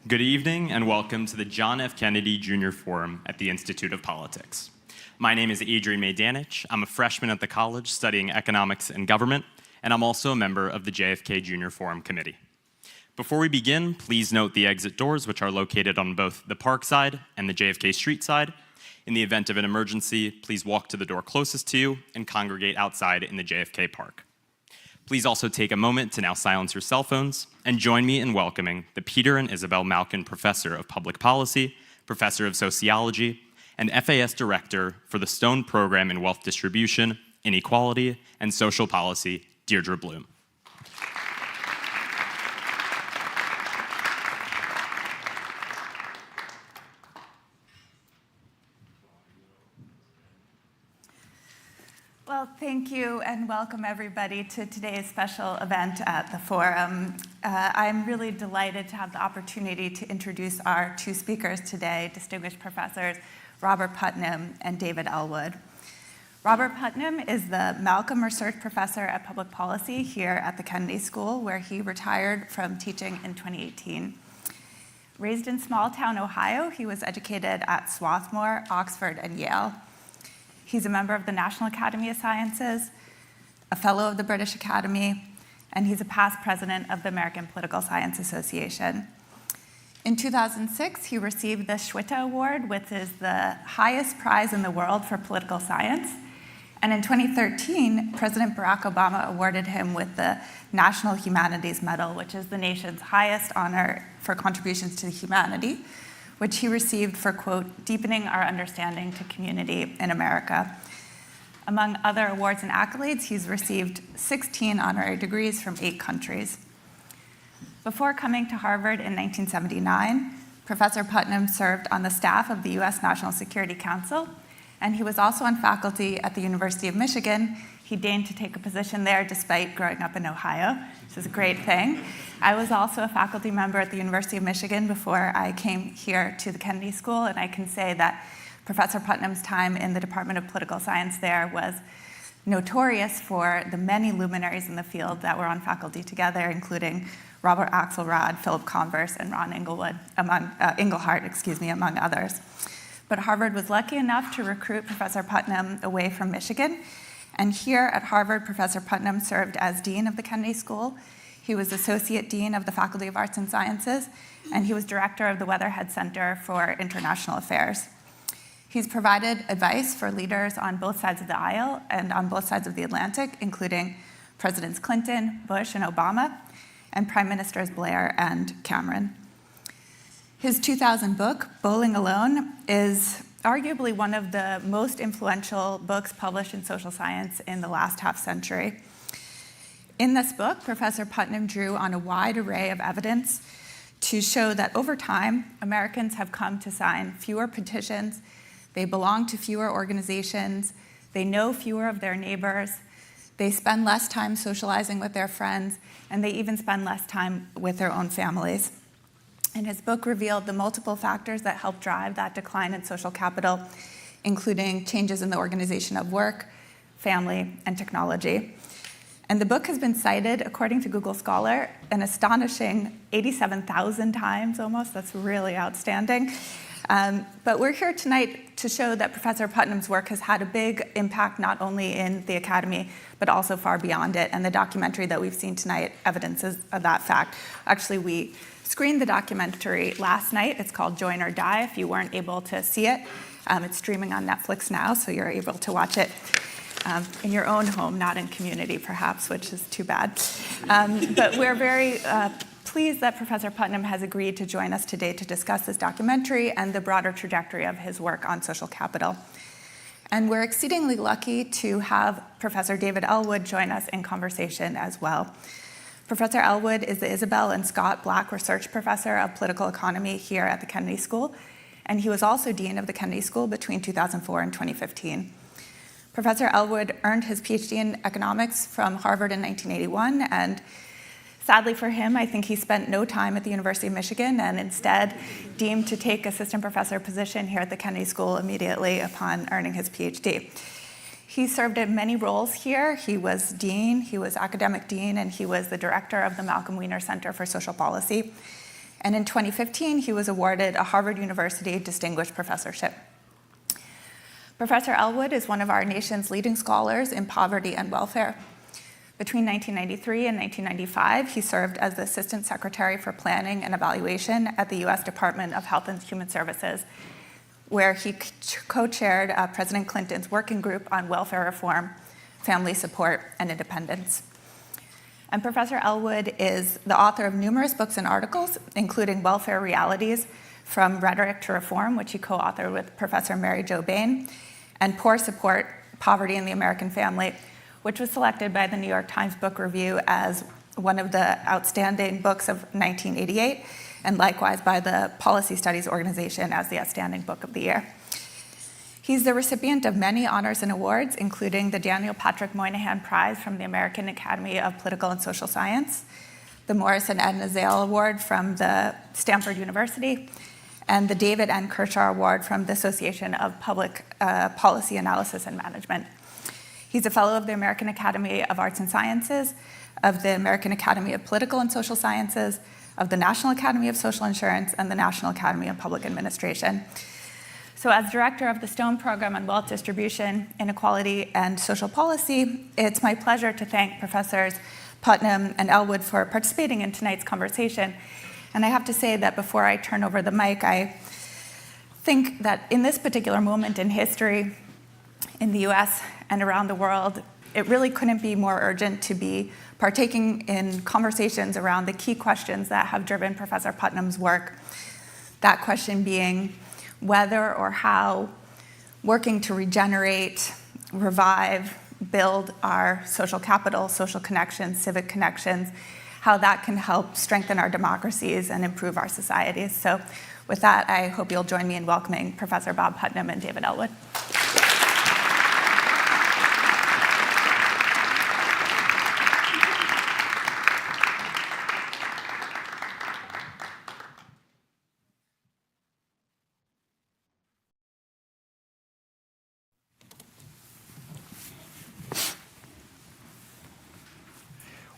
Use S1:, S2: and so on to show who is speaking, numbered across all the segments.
S1: Good evening and welcome to the John F. Kennedy Jr. Forum at the Institute of Politics. My name is Adrian Maydanich. I'm a freshman at the college studying economics and government, and I'm also a member of the JFK Jr. Forum Committee. Before we begin, please note the exit doors, which are located on both the Park side and the JFK Street side. In the event of an emergency, please walk to the door closest to you and congregate outside in the JFK Park. Please also take a moment to now silence your cell phones and join me in welcoming the Peter and Isabel Malkin Professor of Public Policy, Professor of Sociology, and FAS Director for the Stone Program in Wealth Distribution, Inequality, and Social Policy, Deirdre Bloome.
S2: Well, thank you and welcome everybody to today's special event at the Forum. I'm really delighted to have the opportunity to introduce our two speakers today, distinguished professors Robert Putnam and David Ellwood. Robert Putnam is the Malkin Research Professor at Public Policy here at the Kennedy School, where he retired from teaching in 2018. Raised in small-town Ohio, he was educated at Swarthmore, Oxford, and Yale. He's a member of the National Academy of Sciences, a fellow of the British Academy, and he's a past president of the American Political Science Association. In 2006, he received the Schwitte Award, which is the highest prize in the world for political science. And in 2013, President Barack Obama awarded him with the National Humanities Medal, which is the nation's highest honor for contributions to humanity, which he received for, quote, deepening our understanding to community in America. Among other awards and accolades, he's received 16 honorary degrees from 8 countries. Before coming to Harvard in 1979, Professor Putnam served on the staff of the U.S. National Security Council, and he was also on faculty at the University of Michigan. He deigned to take a position there despite growing up in Ohio, which is a great thing. I was also a faculty member at the University of Michigan before I came here to the Kennedy School, and I can say that Professor Putnam's time in the Department of Political Science there was notorious for the many luminaries in the field that were on faculty together, including Robert Axelrod, Philip Converse, and Ron Engelhart, among others. But Harvard was lucky enough to recruit Professor Putnam away from Michigan. And here at Harvard, Professor Putnam served as Dean of the Kennedy School. He was Associate Dean of the Faculty of Arts and Sciences, and he was Director of the Weatherhead Center for International Affairs. He's provided advice for leaders on both sides of the aisle and on both sides of the Atlantic, including Presidents Clinton, Bush, and Obama, and Prime Ministers Blair and Cameron. His 2000 book, Bowling Alone, is arguably one of the most influential books published in social science in the last half century. In this book, Professor Putnam drew on a wide array of evidence to show that over time, Americans have come to sign fewer petitions, they belong to fewer organizations, they know fewer of their neighbors, they spend less time socializing with their friends, and they even spend less time with their own families. And his book revealed the multiple factors that help drive that decline in social capital, including changes in the organization of work, family, and technology. And the book has been cited, according to Google Scholar, an astonishing 87,000 times almost. That's really outstanding. But we're here tonight to show that Professor Putnam's work has had a big impact not only in the academy, but also far beyond it. And the documentary that we've seen tonight evidences of that fact. Actually, we screened the documentary last night. It's called Join or Die, if you weren't able to see it. It's streaming on Netflix now, so you're able to watch it in your own home, not in community, perhaps, which is too bad. But we're very pleased that Professor Putnam has agreed to join us today to discuss this documentary and the broader trajectory of his work on social capital. And we're exceedingly lucky to have Professor David Ellwood join us in conversation as well. Professor Ellwood is the Isabel and Scott Black Research Professor of Political Economy here at the Kennedy School, and he was also Dean of the Kennedy School between 2004 and 2015. Professor Ellwood earned his PhD in economics from Harvard in 1981, and sadly for him, I think he spent no time at the University of Michigan and instead deemed to take assistant professor position here at the Kennedy School immediately upon earning his PhD. He served in many roles here. He was dean, he was academic dean, and he was the director of the Malcolm Wiener Center for Social Policy. And in 2015, he was awarded a Harvard University Distinguished Professorship. Professor Ellwood is one of our nation's leading scholars in poverty and welfare. Between 1993 and 1995, he served as the Assistant Secretary for Planning and Evaluation at the U.S. Department of Health and Human Services, where he co-chaired President Clinton's working group on welfare reform, family support, and independence. And Professor Ellwood is the author of numerous books and articles, including Welfare Realities, From Rhetoric to Reform, which he co-authored with Professor Mary Jo Bain, and Poor Support, Poverty in the American Family, which was selected by the New York Times Book Review as one of the outstanding books of 1988, and likewise by the Policy Studies Organization as the outstanding book of the year. He's the recipient of many honors and awards, including the Daniel Patrick Moynihan Prize from the American Academy of Political and Social Science, the Morris and Edna Zale Award from the Stanford University, and the David N. Kershaw Award from the Association of Public Policy Analysis and Management. He's a fellow of the American Academy of Arts and Sciences, of the American Academy of Political and Social Sciences, of the National Academy of Social Insurance, and the National Academy of Public Administration. So as director of the Stone Program on Wealth Distribution, Inequality, and Social Policy, it's my pleasure to thank Professors Putnam and Ellwood for participating in tonight's conversation. And I have to say that before I turn over the mic, I think that in this particular moment in history, in the US and around the world, it really couldn't be more urgent to be partaking in conversations around the key questions that have driven Professor Putnam's work. That question being whether or how working to regenerate, revive, build our social capital, social connections, civic connections, how that can help strengthen our democracies and improve our societies. So with that, I hope you'll join me in welcoming Professor Bob Putnam and David Ellwood.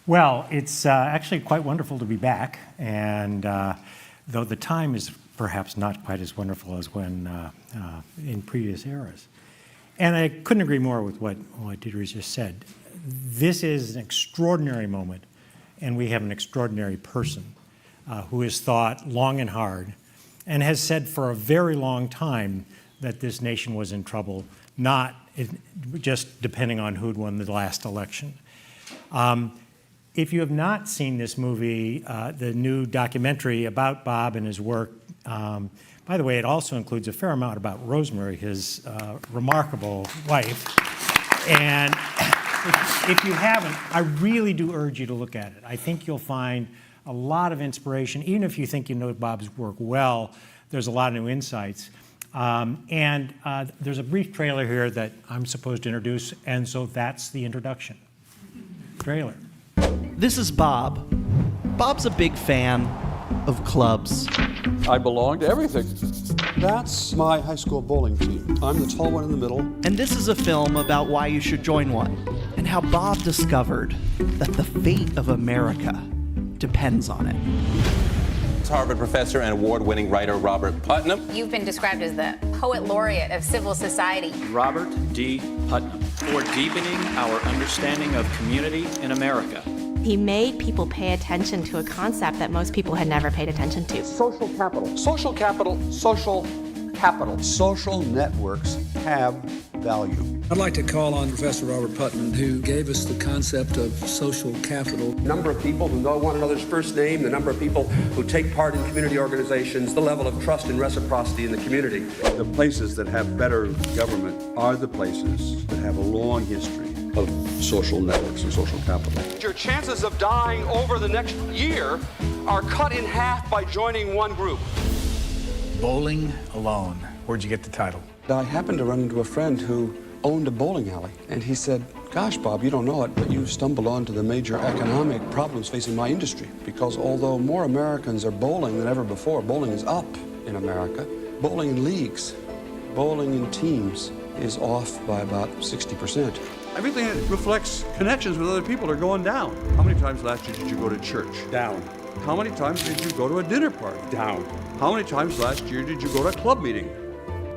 S3: Well, it's actually quite wonderful to be back, and though the time is perhaps not quite as wonderful as when in previous eras. And I couldn't agree more with what Deirdre just said. This is an extraordinary moment, and we have an extraordinary person who has thought long and hard and has said for a very long time that this nation was in trouble, not just depending on who'd won the last election. If you have not seen this movie, the new documentary about Bob and his work, by the way, it also includes a fair amount about Rosemary, his remarkable wife. And if you haven't, I really do urge you to look at it. I think you'll find a lot of inspiration. Even if you think you know Bob's work well, there's a lot of new insights. There's a brief trailer here that I'm supposed to introduce, and so that's the introduction. Trailer.
S4: This is Bob. Bob's a big fan of clubs.
S5: I belong to everything.
S6: That's my high school bowling team. I'm the tall one in the middle.
S4: And this is a film about why you should join one, and how Bob discovered that the fate of America depends on it.
S7: Harvard professor and award-winning writer Robert Putnam.
S8: You've been described as the poet laureate of civil society.
S9: Robert D. Putnam, for deepening our understanding of community in America.
S10: He made people pay attention to a concept that most people had never paid attention to.
S6: Social capital. Social capital. Social capital. Social networks have value.
S11: I'd like to call on Professor Robert Putnam, who gave us the concept of social capital.
S12: The number of people who know one another's first name, the number of people who take part in community organizations, the level of trust and reciprocity in the community.
S13: The places that have better government are the places that have a long history of social networks and social capital.
S12: Your chances of dying over the next year are cut in half by joining one group.
S14: Bowling Alone. Where'd you get the title?
S6: I happened to run into a friend who owned a bowling alley, and he said, gosh, Bob, you don't know it, but you stumbled onto the major economic problems facing my industry, because although more Americans are bowling than ever before, bowling is up in America. Bowling in leagues, bowling in teams is off by about 60%.
S13: Everything that reflects connections with other people are going down. How many times last year did you go to church?
S5: Down.
S13: How many times did you go to a dinner party? Down. How many times last year did you go to a club meeting?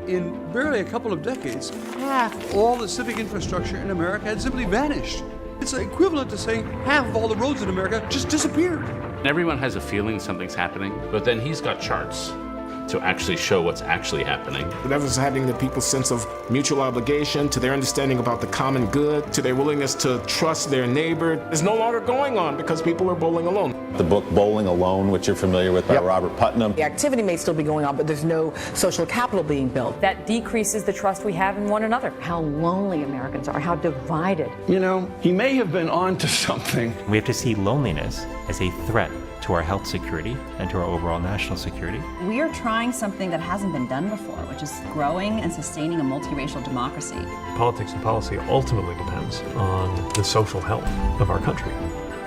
S13: In barely a couple of decades, half all the civic infrastructure in America had simply vanished. It's equivalent to saying half of all the roads in America just disappeared.
S15: Everyone has a feeling something's happening, but then he's got charts to actually show what's actually happening.
S16: That was happening to people's sense of mutual obligation, to their understanding about the common good, to their willingness to trust their neighbor. It's no longer going on because people are bowling alone.
S7: The book Bowling Alone, which you're familiar with, by Robert Putnam.
S17: The activity may still be going on, but there's no social capital being built.
S18: That decreases the trust we have in one another. How lonely Americans are, how divided.
S11: You know, he may have been onto something.
S19: We have to see loneliness as a threat to our health security and to our overall national security.
S20: We are trying something that hasn't been done before, which is growing and sustaining a multiracial democracy.
S21: Politics and policy ultimately depends on the social health of our country.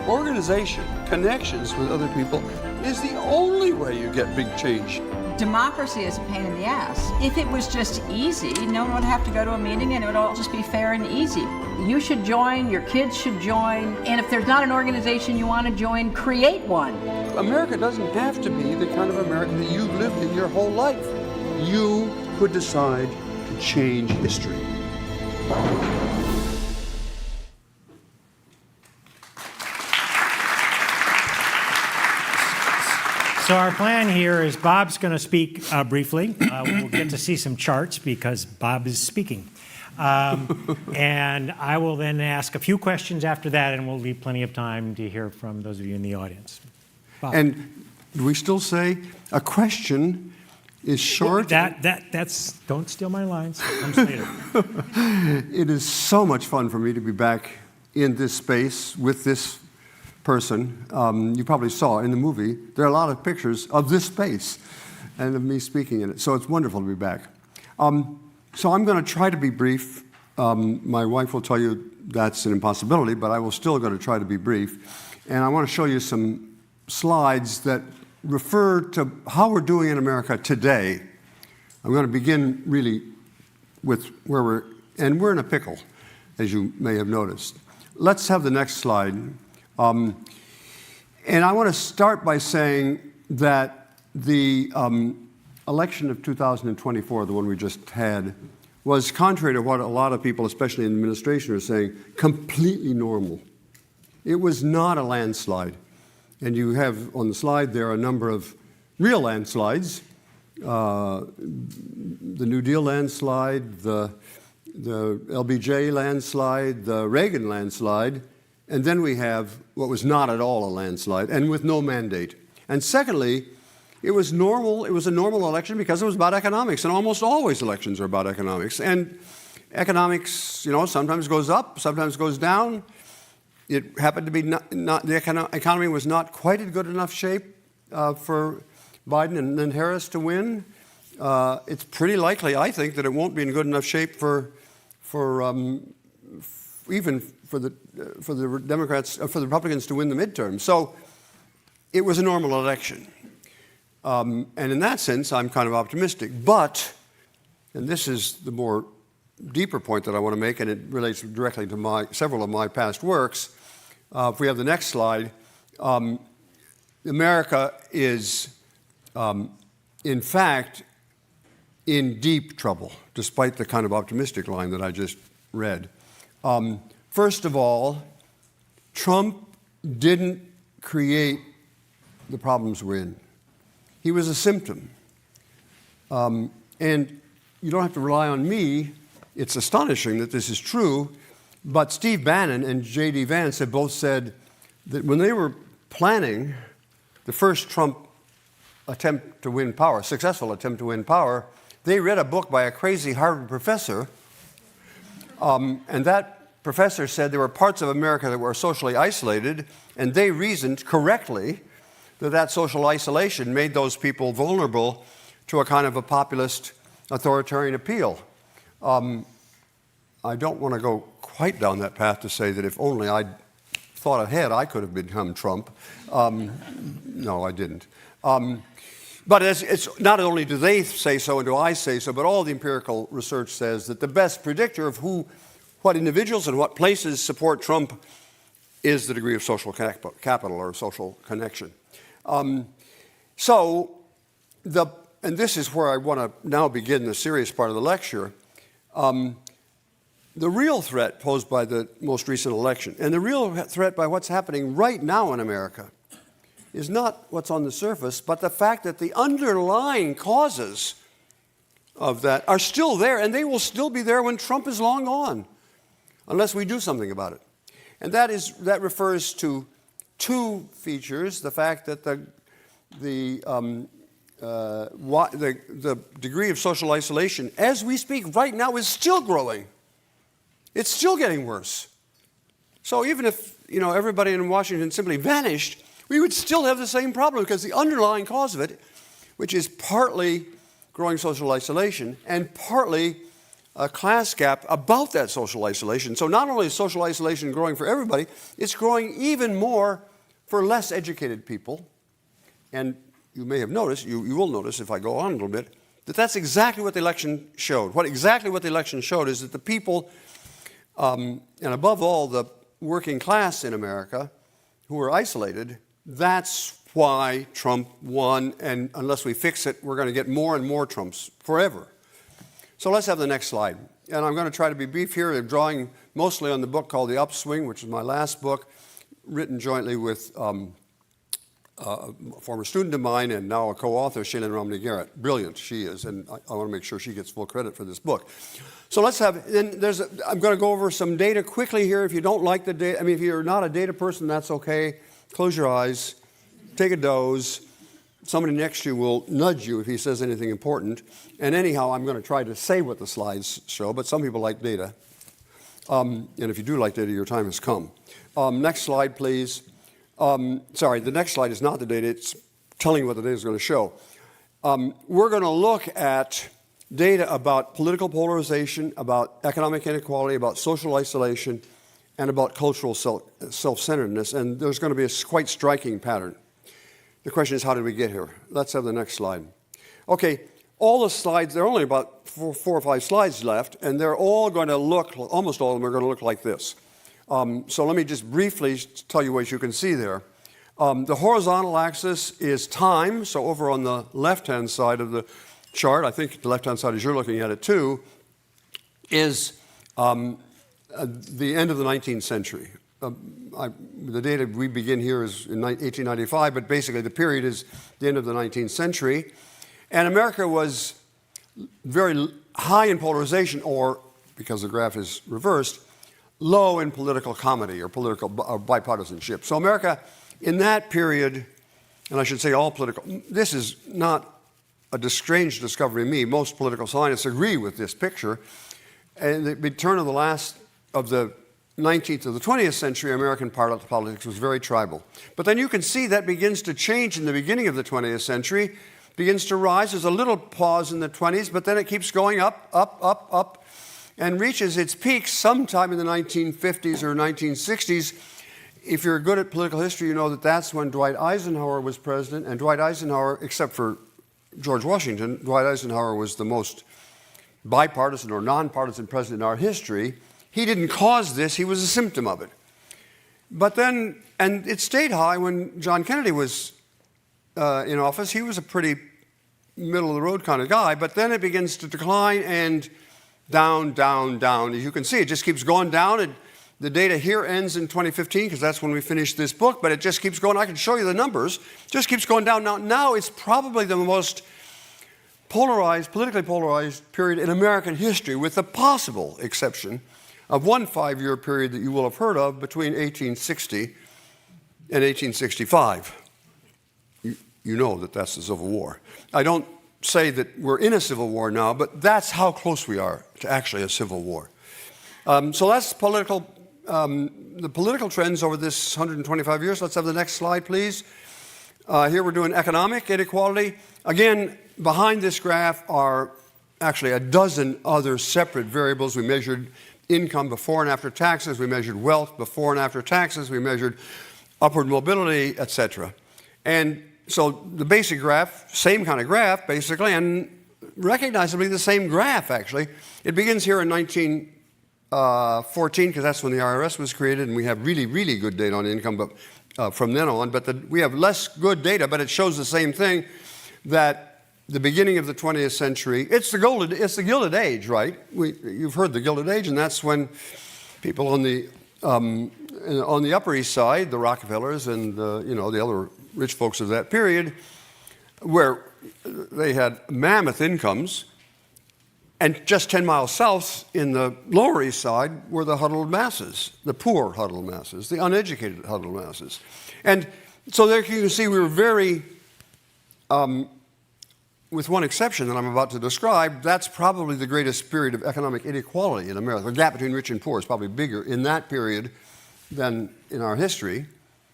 S6: Organization, connections with other people is the only way you get big change.
S20: Democracy is a pain in the ass. If it was just easy, no one would have to go to a meeting and it would all just be fair and easy. You should join, your kids should join, and if there's not an organization you want to join, create one.
S6: America doesn't have to be the kind of America that you've lived in your whole life. You could decide to change history.
S3: So our plan here is Bob's going to speak briefly. We'll get to see some charts because Bob is speaking. And I will then ask a few questions after that, and we'll leave plenty of time to hear from those of you in the audience. Bob.
S6: And do we still say a question is short?
S3: That's don't steal my lines. Comes later.
S6: It is so much fun for me to be back in this space with this person. You probably saw in the movie, there are a lot of pictures of this space and of me speaking in it. So it's wonderful to be back. So I'm going to try to be brief. My wife will tell you that's an impossibility, but I will still going to try to be brief. And I want to show you some slides that refer to how we're doing in America today. I'm going to begin really with where we're in a pickle, as you may have noticed. Let's have the next slide. And I want to start by saying that the election of 2024, the one we just had, was contrary to what a lot of people, especially in the administration, are saying, completely normal. It was not a landslide. And you have on the slide there a number of real landslides, the New Deal landslide, the LBJ landslide, the Reagan landslide, and then we have what was not at all a landslide, and with no mandate. And secondly, it was normal. It was a normal election because it was about economics, and almost always elections are about economics. And economics, sometimes goes up, sometimes goes down. It happened to be the economy was not quite in good enough shape for Biden and then Harris to win. It's pretty likely, I think, that it won't be in good enough shape for even for the Democrats, for the Republicans to win the midterm. So it was a normal election. And in that sense, I'm kind of optimistic. But, and this is the more deeper point that I want to make, and it relates directly to several of my past works. If we have the next slide, America is, in fact, in deep trouble, despite the kind of optimistic line that I just read. First of all, Trump didn't create the problems we're in. He was a symptom. And you don't have to rely on me. It's astonishing that this is true, but Steve Bannon and J.D. Vance have both said that when they were planning the first Trump attempt to win power, successful attempt to win power, they read a book by a crazy Harvard professor, and that professor said there were parts of America that were socially isolated, and they reasoned correctly that social isolation made those people vulnerable to a kind of a populist authoritarian appeal. I don't want to go quite down that path to say that if only I'd thought ahead, I could have become Trump. No, I didn't. But it's not only do they say so and do I say so, but all the empirical research says that the best predictor of what individuals and what places support Trump is the degree of social capital or social connection. And this is where I want to now begin the serious part of the lecture. The real threat posed by the most recent election, and the real threat by what's happening right now in America, is not what's on the surface, but the fact that the underlying causes of that are still there, and they will still be there when Trump is long gone, unless we do something about it. And that refers to two features: the fact that the degree of social isolation, as we speak right now, is still growing. It's still getting worse. So even if everybody in Washington simply vanished, we would still have the same problem, because the underlying cause of it, which is partly growing social isolation and partly a class gap about that social isolation. So not only is social isolation growing for everybody, it's growing even more for less educated people. And you may have noticed, you will notice if I go on a little bit, that's exactly what the election showed. Exactly what the election showed is that the people, and above all the working class in America, who are isolated, that's why Trump won, and unless we fix it, we're going to get more and more Trumps forever. So let's have the next slide. And I'm going to try to be brief here. I'm drawing mostly on the book called The Upswing, which is my last book, written jointly with a former student of mine and now a co-author, Shailene Romney Garrett. Brilliant she is, and I want to make sure she gets full credit for this book. So let's have, I'm going to go over some data quickly here. If you don't like the data, if you're not a data person, that's okay. Close your eyes, take a doze. Somebody next to you will nudge you if he says anything important. And anyhow, I'm going to try to say what the slides show, but some people like data. And if you do like data, your time has come. Next slide, please. Sorry, the next slide is not the data. It's telling you what the data is going to show. We're going to look at data about political polarization, about economic inequality, about social isolation, and about cultural self-centeredness. And there's going to be a quite striking pattern. The question is, how did we get here? Let's have the next slide. Okay, all the slides, there are only about four or five slides left, and they're all going to look, almost all of them are going to look like this. So let me just briefly tell you what you can see there. The horizontal axis is time. So over on the left-hand side of the chart, I think the left-hand side as you're looking at it too, is the end of the 19th century. The data we begin here is in 1895, but basically the period is the end of the 19th century. And America was very high in polarization, or, because the graph is reversed, low in political comedy or political bipartisanship. So America, in that period, and I should say all political, this is not a strange discovery to me. Most political scientists agree with this picture. And the turn of the 19th to the 20th century, American politics was very tribal. But then you can see that begins to change in the beginning of the 20th century, begins to rise. There's a little pause in the 20s, but then it keeps going up, and reaches its peak sometime in the 1950s or 1960s. If you're good at political history, you know that that's when Dwight Eisenhower was president, and Dwight Eisenhower, except for George Washington, Dwight Eisenhower was the most bipartisan or nonpartisan president in our history. He didn't cause this, he was a symptom of it. But then, and it stayed high when John Kennedy was in office. He was a pretty middle-of-the-road kind of guy, but then it begins to decline and down, down, down. As you can see, it just keeps going down. And the data here ends in 2015, because that's when we finished this book, but it just keeps going. I can show you the numbers. It just keeps going down. Now it's probably the most polarized, politically polarized period in American history, with the possible exception of one 5-year period that you will have heard of between 1860 and 1865. You know that that's the Civil War. I don't say that we're in a civil war now, but that's how close we are to actually a civil war. So that's the political trends over this 125 years. Let's have the next slide, please. Here we're doing economic inequality. Again, behind this graph are actually a dozen other separate variables. We measured income before and after taxes. We measured wealth before and after taxes. We measured upward mobility, etc. And so the basic graph, same kind of graph, basically, and recognizably the same graph, actually. It begins here in 1914, because that's when the IRS was created, and we have really, really good data on income, but from then on. But we have less good data, but it shows the same thing, that the beginning of the 20th century, it's the Gilded Age, right? You've heard the Gilded Age, and that's when people on the Upper East Side, the Rockefellers and the other rich folks of that period, where they had mammoth incomes, and just 10 miles south in the Lower East Side were the huddled masses, the poor huddled masses, the uneducated huddled masses. And so there you can see we were very, with one exception that I'm about to describe, that's probably the greatest period of economic inequality in America. The gap between rich and poor is probably bigger in that period than in our history.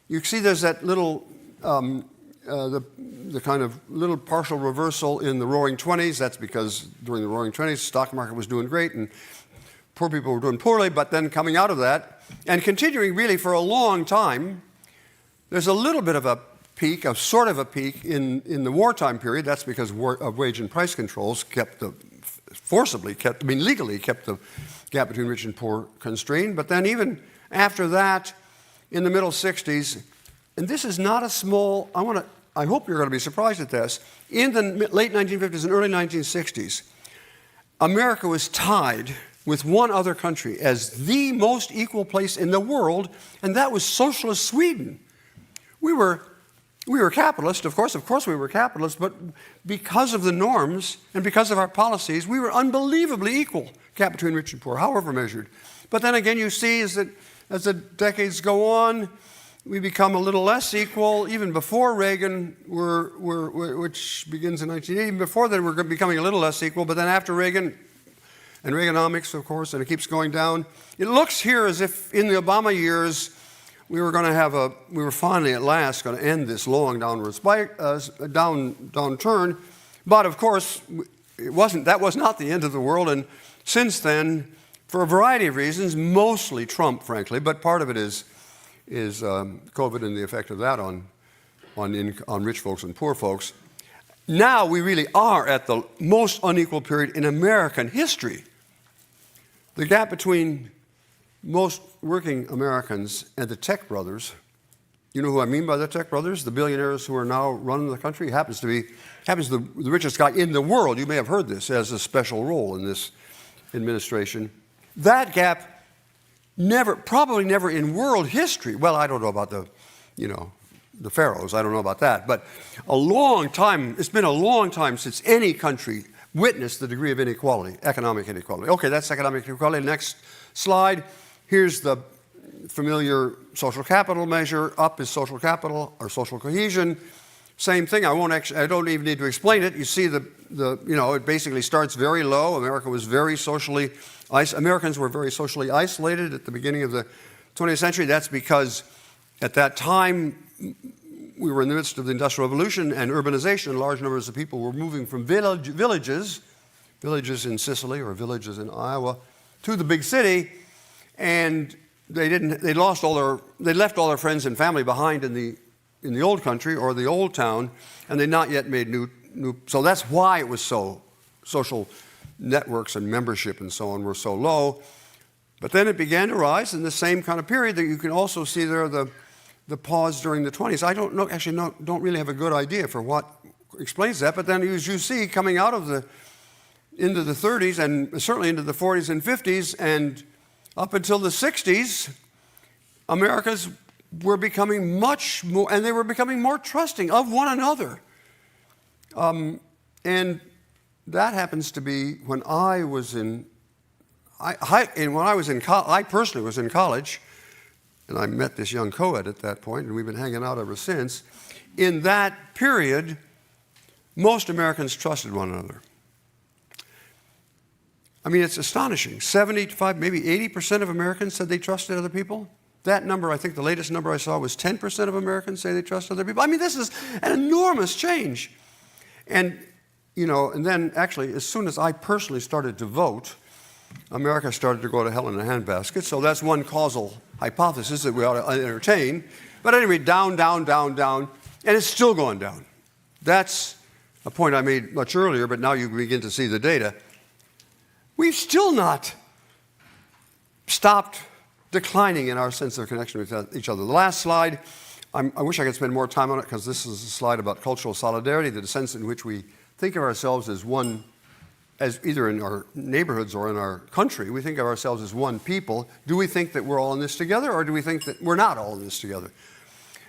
S6: You see there's that little, the kind of little partial reversal in the Roaring '20s. That's because during the Roaring '20s, the stock market was doing great and poor people were doing poorly, but then coming out of that and continuing really for a long time, there's a little bit of a peak, a sort of a peak in the wartime period. That's because of wage and price controls legally kept the gap between rich and poor constrained. But then even after that, in the middle 60s, and this is not a small, I hope you're going to be surprised at this, in the late 1950s and early 1960s, America was tied with one other country as the most equal place in the world, and that was socialist Sweden. We were capitalist, of course we were capitalist, but because of the norms and because of our policies, we were unbelievably equal, gap between rich and poor, however measured. But then again, you see as the decades go on, we become a little less equal. Even before Reagan, which begins in 1980, even before that, we're becoming a little less equal. But then after Reagan, and Reaganomics, of course, and it keeps going down. It looks here as if in the Obama years, we were finally at last going to end this long downward spike, downturn. But of course, that was not the end of the world. And since then, for a variety of reasons, mostly Trump, frankly, but part of it is COVID and the effect of that on rich folks and poor folks. Now we really are at the most unequal period in American history. The gap between most working Americans and the tech brothers, you know who I mean by the tech brothers? The billionaires who are now running the country, happens to be the richest guy in the world. You may have heard this as a special role in this administration. That gap probably never in world history. Well, I don't know about the pharaohs. I don't know about that. But it's been a long time since any country witnessed the degree of inequality, economic inequality. Okay, that's economic inequality. Next slide. Here's the familiar social capital measure. Up is social capital or social cohesion. Same thing. I don't even need to explain it. You see it basically starts very low. Americans were very socially isolated at the beginning of the 20th century. That's because at that time, we were in the midst of the Industrial Revolution and urbanization. Large numbers of people were moving from villages in Sicily or villages in Iowa, to the big city, and they left all their friends and family behind in the old country or the old town, and they not yet made new. So that's why it was so social networks and membership and so on were so low. But then it began to rise in the same kind of period that you can also see there the pause during the 20s. I don't really have a good idea for what explains that, but then as you see coming out of into the 30s and certainly into the 40s and 50s and up until the 60s, Americans were becoming much more, and they were becoming more trusting of one another. And that happens to be when I personally was in college, and I met this young co-ed at that point, and we've been hanging out ever since. In that period, most Americans trusted one another. I mean, it's astonishing. 75, maybe 80% of Americans said they trusted other people. That number, I think the latest number I saw was 10% of Americans say they trust other people. I mean, this is an enormous change. And, and then actually, as soon as I personally started to vote, America started to go to hell in a handbasket. So that's one causal hypothesis that we ought to entertain. But anyway, down, down, down, down, and it's still going down. That's a point I made much earlier, but now you begin to see the data. We've still not stopped declining in our sense of connection with each other. The last slide, I wish I could spend more time on it because this is a slide about cultural solidarity, the sense in which we think of ourselves as one, as either in our neighborhoods or in our country, we think of ourselves as one people. Do we think that we're all in this together, or do we think that we're not all in this together?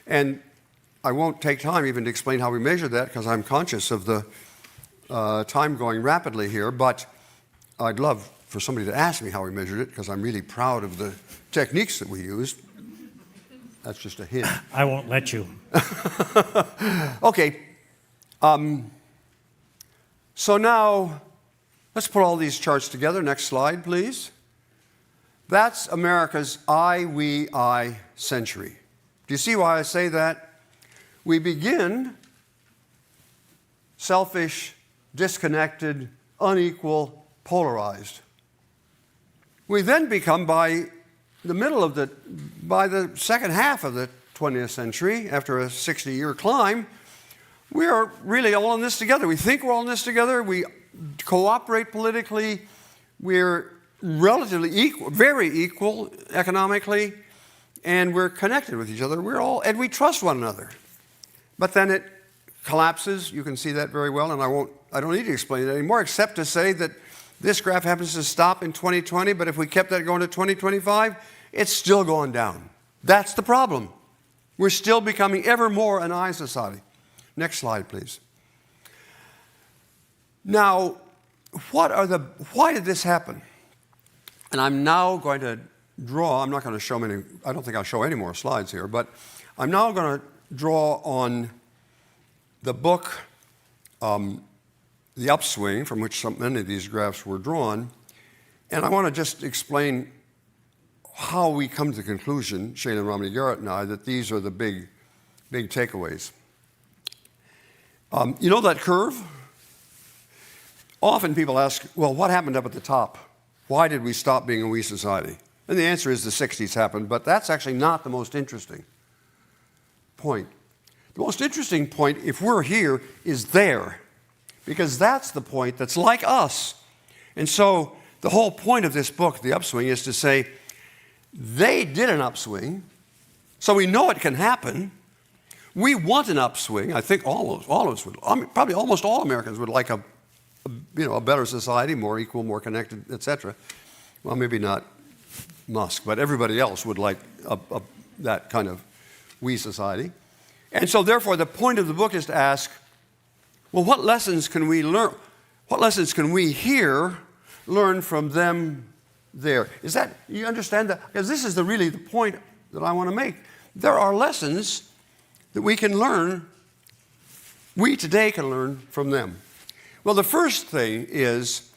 S6: And I won't take time even to explain how we measure that because I'm conscious of the time going rapidly here, but I'd love for somebody to ask me how we measured it because I'm really proud of the techniques that we used. That's just a hint.
S3: I won't let you.
S6: Okay. So now, let's put all these charts together. Next slide, please. That's America's I, we, I century. Do you see why I say that? We begin selfish, disconnected, unequal, polarized. We then become, by the second half of the 20th century, after a 60-year climb, we are really all in this together. We think we're all in this together. We cooperate politically. We're relatively equal, very equal economically, and we're connected with each other. And we trust one another. But then it collapses. You can see that very well, and I don't need to explain it anymore, except to say that this graph happens to stop in 2020, but if we kept that going to 2025, it's still going down. That's the problem. We're still becoming ever more an I society. Next slide, please. Now, why did this happen? And I'm now going to draw, I'm not going to show many, I don't think I'll show any more slides here, but I'm now going to draw on the book, The Upswing, from which many of these graphs were drawn, and I want to just explain how we come to the conclusion, Shane and Romney Garrett and I, that these are the big takeaways. You know that curve? Often people ask, well, what happened up at the top? Why did we stop being a we society? And the answer is the 60s happened, but that's actually not the most interesting point. The most interesting point, if we're here, is there, because that's the point that's like us. And so the whole point of this book, The Upswing, is to say, they did an upswing, so we know it can happen. We want an upswing. I think all of us would. Probably almost all Americans would like a better society, more equal, more connected, etc. Well, maybe not Musk, but everybody else would like that kind of we society. And so, therefore, the point of the book is to ask, well, what lessons can we learn? What lessons can we here learn from them there? Is that, you understand that? Because this is really the point that I want to make. There are lessons that we can learn, we today can learn from them. Well, the first thing is,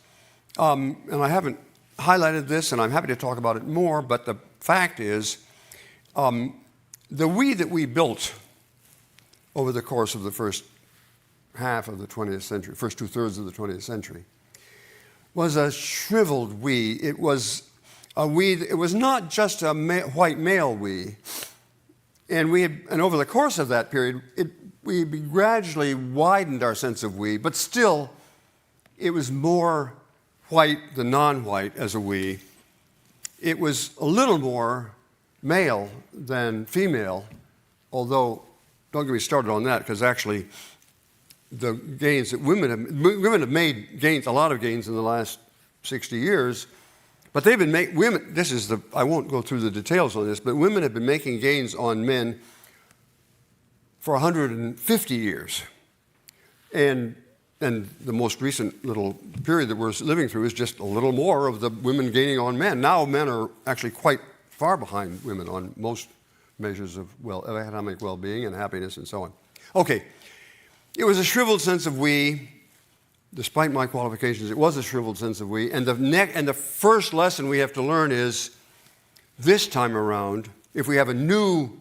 S6: and I haven't highlighted this, and I'm happy to talk about it more, but the fact is, the we that we built over the course of the first half of the 20th century, first two-thirds of the 20th century, was a shriveled we. It was a we. It was not just a white male we. And over the course of that period, we gradually widened our sense of we, but still, it was more white than non-white as a we. It was a little more male than female, although, don't get me started on that, because actually, the gains that women have made gains, a lot of gains in the last 60 years, but they've been I won't go through the details on this, but women have been making gains on men for 150 years. And the most recent little period that we're living through is just a little more of the women gaining on men. Now men are actually quite far behind women on most measures of economic well-being and happiness and so on. Okay. It was a shriveled sense of we. Despite my qualifications, it was a shriveled sense of we. And the first lesson we have to learn is, this time around, if we have a new,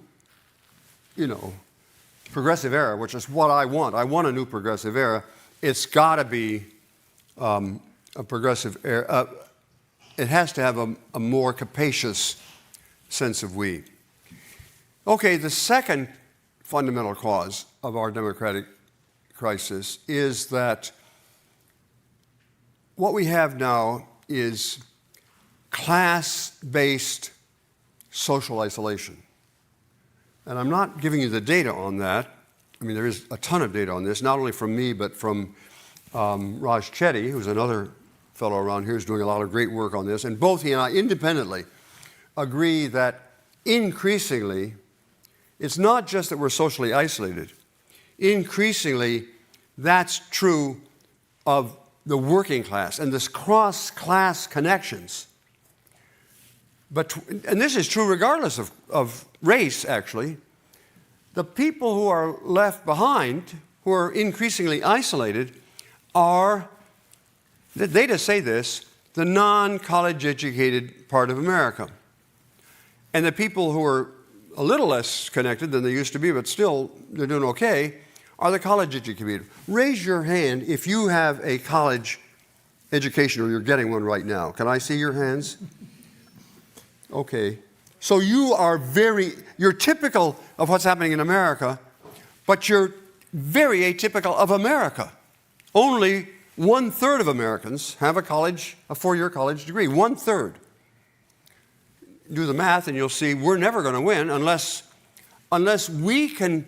S6: progressive era, which is what I want a new progressive era, it's got to be a progressive era. It has to have a more capacious sense of we. Okay, the second fundamental cause of our democratic crisis is that what we have now is class-based social isolation. And I'm not giving you the data on that. I mean, there is a ton of data on this, not only from me, but from Raj Chetty, who's another fellow around here who's doing a lot of great work on this. And both he and I independently agree that increasingly, it's not just that we're socially isolated. Increasingly, that's true of the working class and this cross-class connections. And this is true regardless of race, actually. The people who are left behind, who are increasingly isolated, are, the data say this, the non-college educated part of America. And the people who are a little less connected than they used to be, but still they're doing okay, are the college educated. Raise your hand if you have a college education or you're getting one right now. Can I see your hands? Okay. So you are you're typical of what's happening in America, but you're very atypical of America. Only 1/3 of Americans have a 4-year college degree. 1/3. Do the math and you'll see we're never going to win unless we can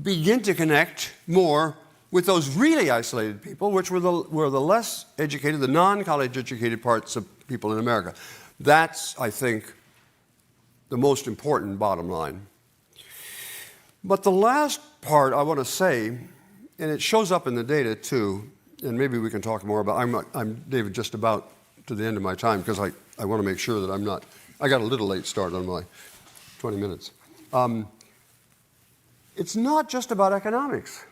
S6: begin to connect more with those really isolated people, which were the less educated, the non-college educated parts of people in America. That's, I think, the most important bottom line. But the last part I want to say, and it shows up in the data too, and maybe we can talk more about, I'm David, just about to the end of my time because I want to make sure that I got a little late start on my 20 minutes. It's not just about economics.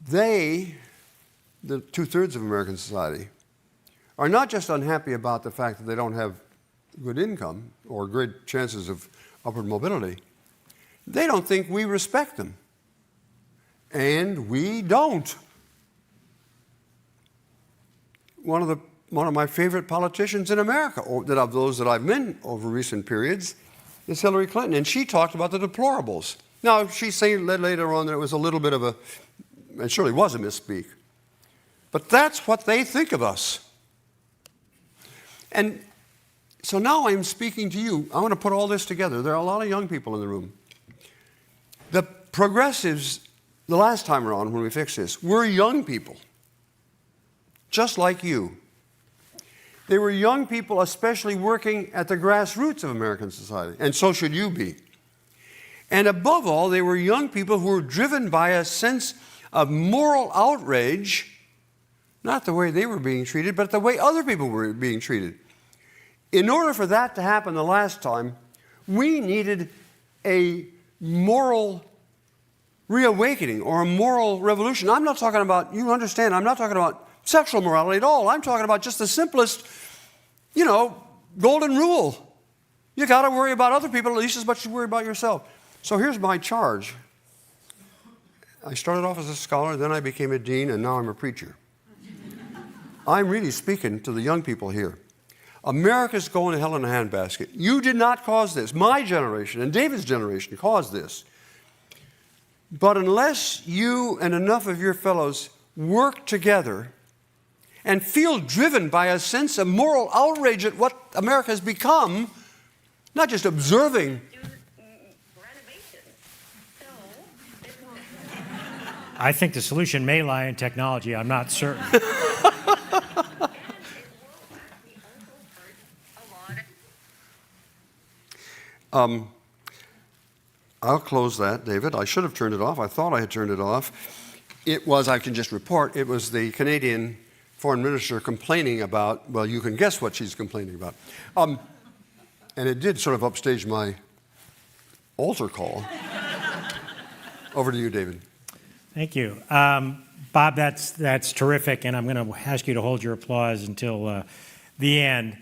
S6: The 2/3 of American society, are not just unhappy about the fact that they don't have good income or great chances of upward mobility. They don't think we respect them. And we don't. One of my favorite politicians in America, of those that I've met over recent periods, is Hillary Clinton, and she talked about the deplorables. Now, she said later on that it was a little bit of it surely was a misspeak. But that's what they think of us. And so now I'm speaking to you. I want to put all this together. There are a lot of young people in the room. The progressives, the last time around when we fixed this, were young people, just like you. They were young people, especially working at the grassroots of American society, and so should you be. And above all, they were young people who were driven by a sense of moral outrage, not the way they were being treated, but the way other people were being treated. In order for that to happen the last time, we needed a moral reawakening or a moral revolution. I'm not talking about, you understand, I'm not talking about sexual morality at all. I'm talking about just the simplest, golden rule. You got to worry about other people at least as much as you worry about yourself. So here's my charge. I started off as a scholar, then I became a dean, and now I'm a preacher. I'm really speaking to the young people here. America's going to hell in a handbasket. You did not cause this. My generation and David's generation caused this. But unless you and enough of your fellows work together and feel driven by a sense of moral outrage at what America has become, not just observing.
S3: I think the solution may lie in technology. I'm not certain.
S6: I'll close that, David. I should have turned it off. I thought I had turned it off. I can just report, it was the Canadian foreign minister complaining about, well, you can guess what she's complaining about. And it did sort of upstage my altar call. Over to you, David.
S3: Thank you. Bob, that's terrific, and I'm going to ask you to hold your applause until the end.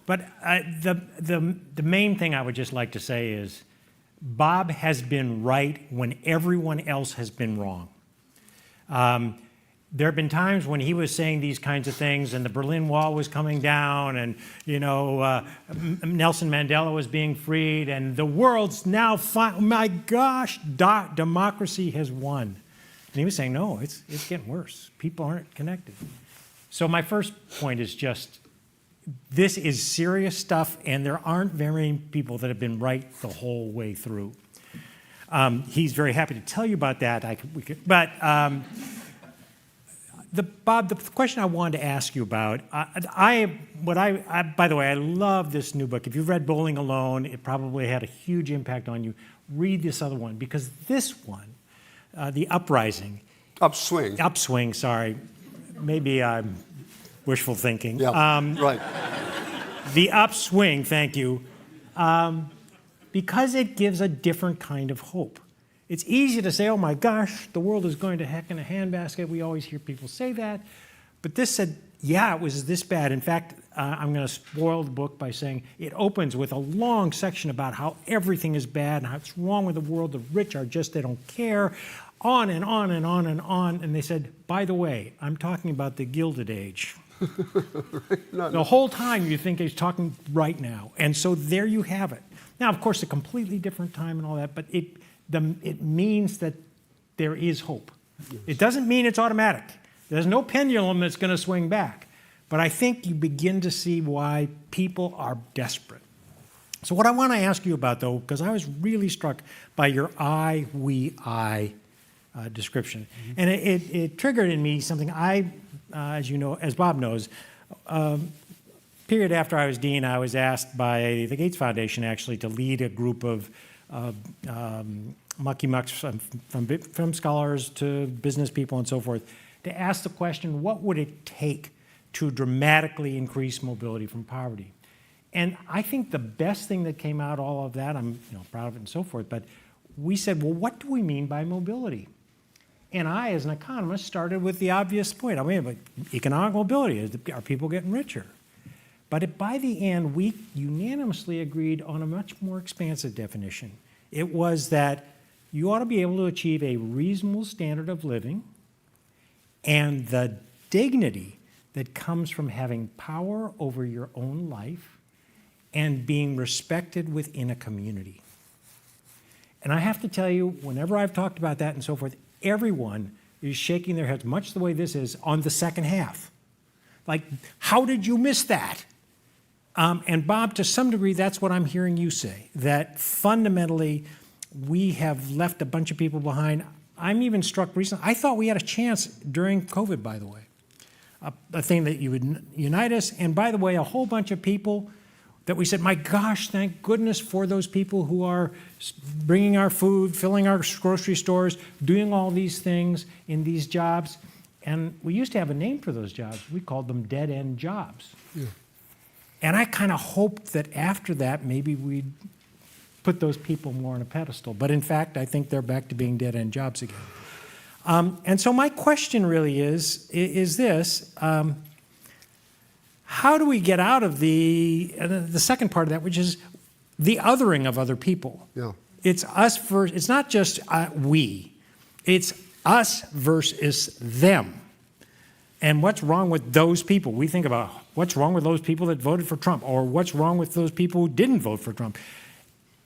S3: But the main thing I would just like to say is Bob has been right when everyone else has been wrong. There have been times when he was saying these kinds of things and the Berlin Wall was coming down and, Nelson Mandela was being freed and the world's now, my gosh, democracy has won. And he was saying, no, it's getting worse. People aren't connected. So my first point is just this is serious stuff, and there aren't very many people that have been right the whole way through. He's very happy to tell you about that. Bob, the question I wanted to ask you about, by the way, I love this new book. If you've read Bowling Alone, it probably had a huge impact on you. Read this other one, because this one, The Uprising. Upswing, sorry. Maybe I'm wishful thinking.
S6: Yeah, right.
S3: The Upswing, thank you. Because it gives a different kind of hope. It's easy to say, oh my gosh, the world is going to heck in a handbasket. We always hear people say that. But this said, yeah, it was this bad. In fact, I'm going to spoil the book by saying it opens with a long section about how everything is bad and how it's wrong with the world. The rich are just, they don't care. On and on and on and on. And they said, by the way, I'm talking about the Gilded Age. The whole time you think he's talking right now. And so there you have it. Now, of course, a completely different time and all that, but it means that there is hope. Yes. It doesn't mean it's automatic. There's no pendulum that's going to swing back. But I think you begin to see why people are desperate. So what I want to ask you about, though, because I was really struck by your I, we, I description. Mm-hmm. And it triggered in me something as you know, as Bob knows, period after I was dean, I was asked by the Gates Foundation actually to lead a group of mucky-mucks from scholars to business people and so forth, to ask the question, what would it take to dramatically increase mobility from poverty? And I think the best thing that came out of all of that, I'm proud of it and so forth, but we said, well, what do we mean by mobility? And I, as an economist, started with the obvious point. I mean, economic mobility, are people getting richer? But by the end, we unanimously agreed on a much more expansive definition. It was that you ought to be able to achieve a reasonable standard of living and the dignity that comes from having power over your own life and being respected within a community. And I have to tell you, whenever I've talked about that and so forth, everyone is shaking their heads, much the way this is, on the second half. Like, how did you miss that? And Bob, to some degree, that's what I'm hearing you say, that fundamentally we have left a bunch of people behind. I'm even struck recently, I thought we had a chance during COVID, by the way, a thing that you would unite us. And by the way, a whole bunch of people that we said, my gosh, thank goodness for those people who are bringing our food, filling our grocery stores, doing all these things in these jobs. And we used to have a name for those jobs. We called them dead-end jobs. Yeah. And I kind of hoped that after that, maybe we'd put those people more on a pedestal. But in fact, I think they're back to being dead-end jobs again. And so my question really is this. How do we get out of the second part of that, which is the othering of other people?
S6: Yeah.
S3: It's us versus, it's not just we. It's us versus them. And what's wrong with those people? We think about what's wrong with those people that voted for Trump, or what's wrong with those people who didn't vote for Trump.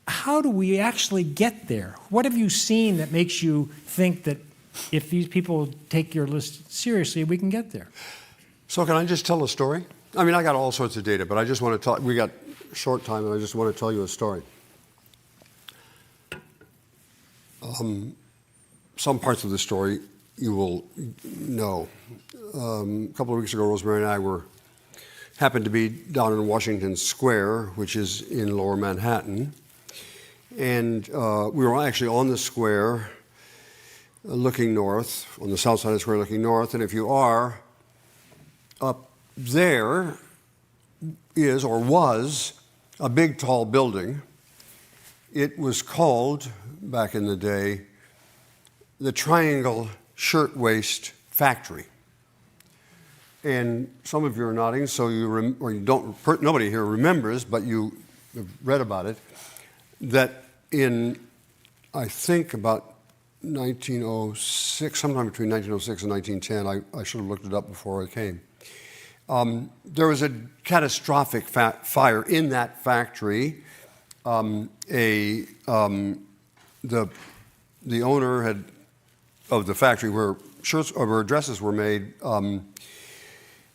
S3: How do we actually get there? What have you seen that makes you think that if these people take your list seriously, we can get there?
S6: So can I just tell a story? I mean, I got all sorts of data, but I just want to tell, we got short time, and I just want to tell you a story. Some parts of the story you will know. A couple of weeks ago, Rosemary and I happened to be down in Washington Square, which is in Lower Manhattan. And we were actually on the square looking north, on the south side of the square looking north. And if you are up there is or was a big tall building. It was called, back in the day, the Triangle Shirtwaist Factory. And some of you are nodding, so you don't, nobody here remembers, but you have read about it, that in, I think, about 1906, sometime between 1906 and 1910, I should have looked it up before I came, there was a catastrophic fire in that factory. The owner of the factory where shirts or where dresses were made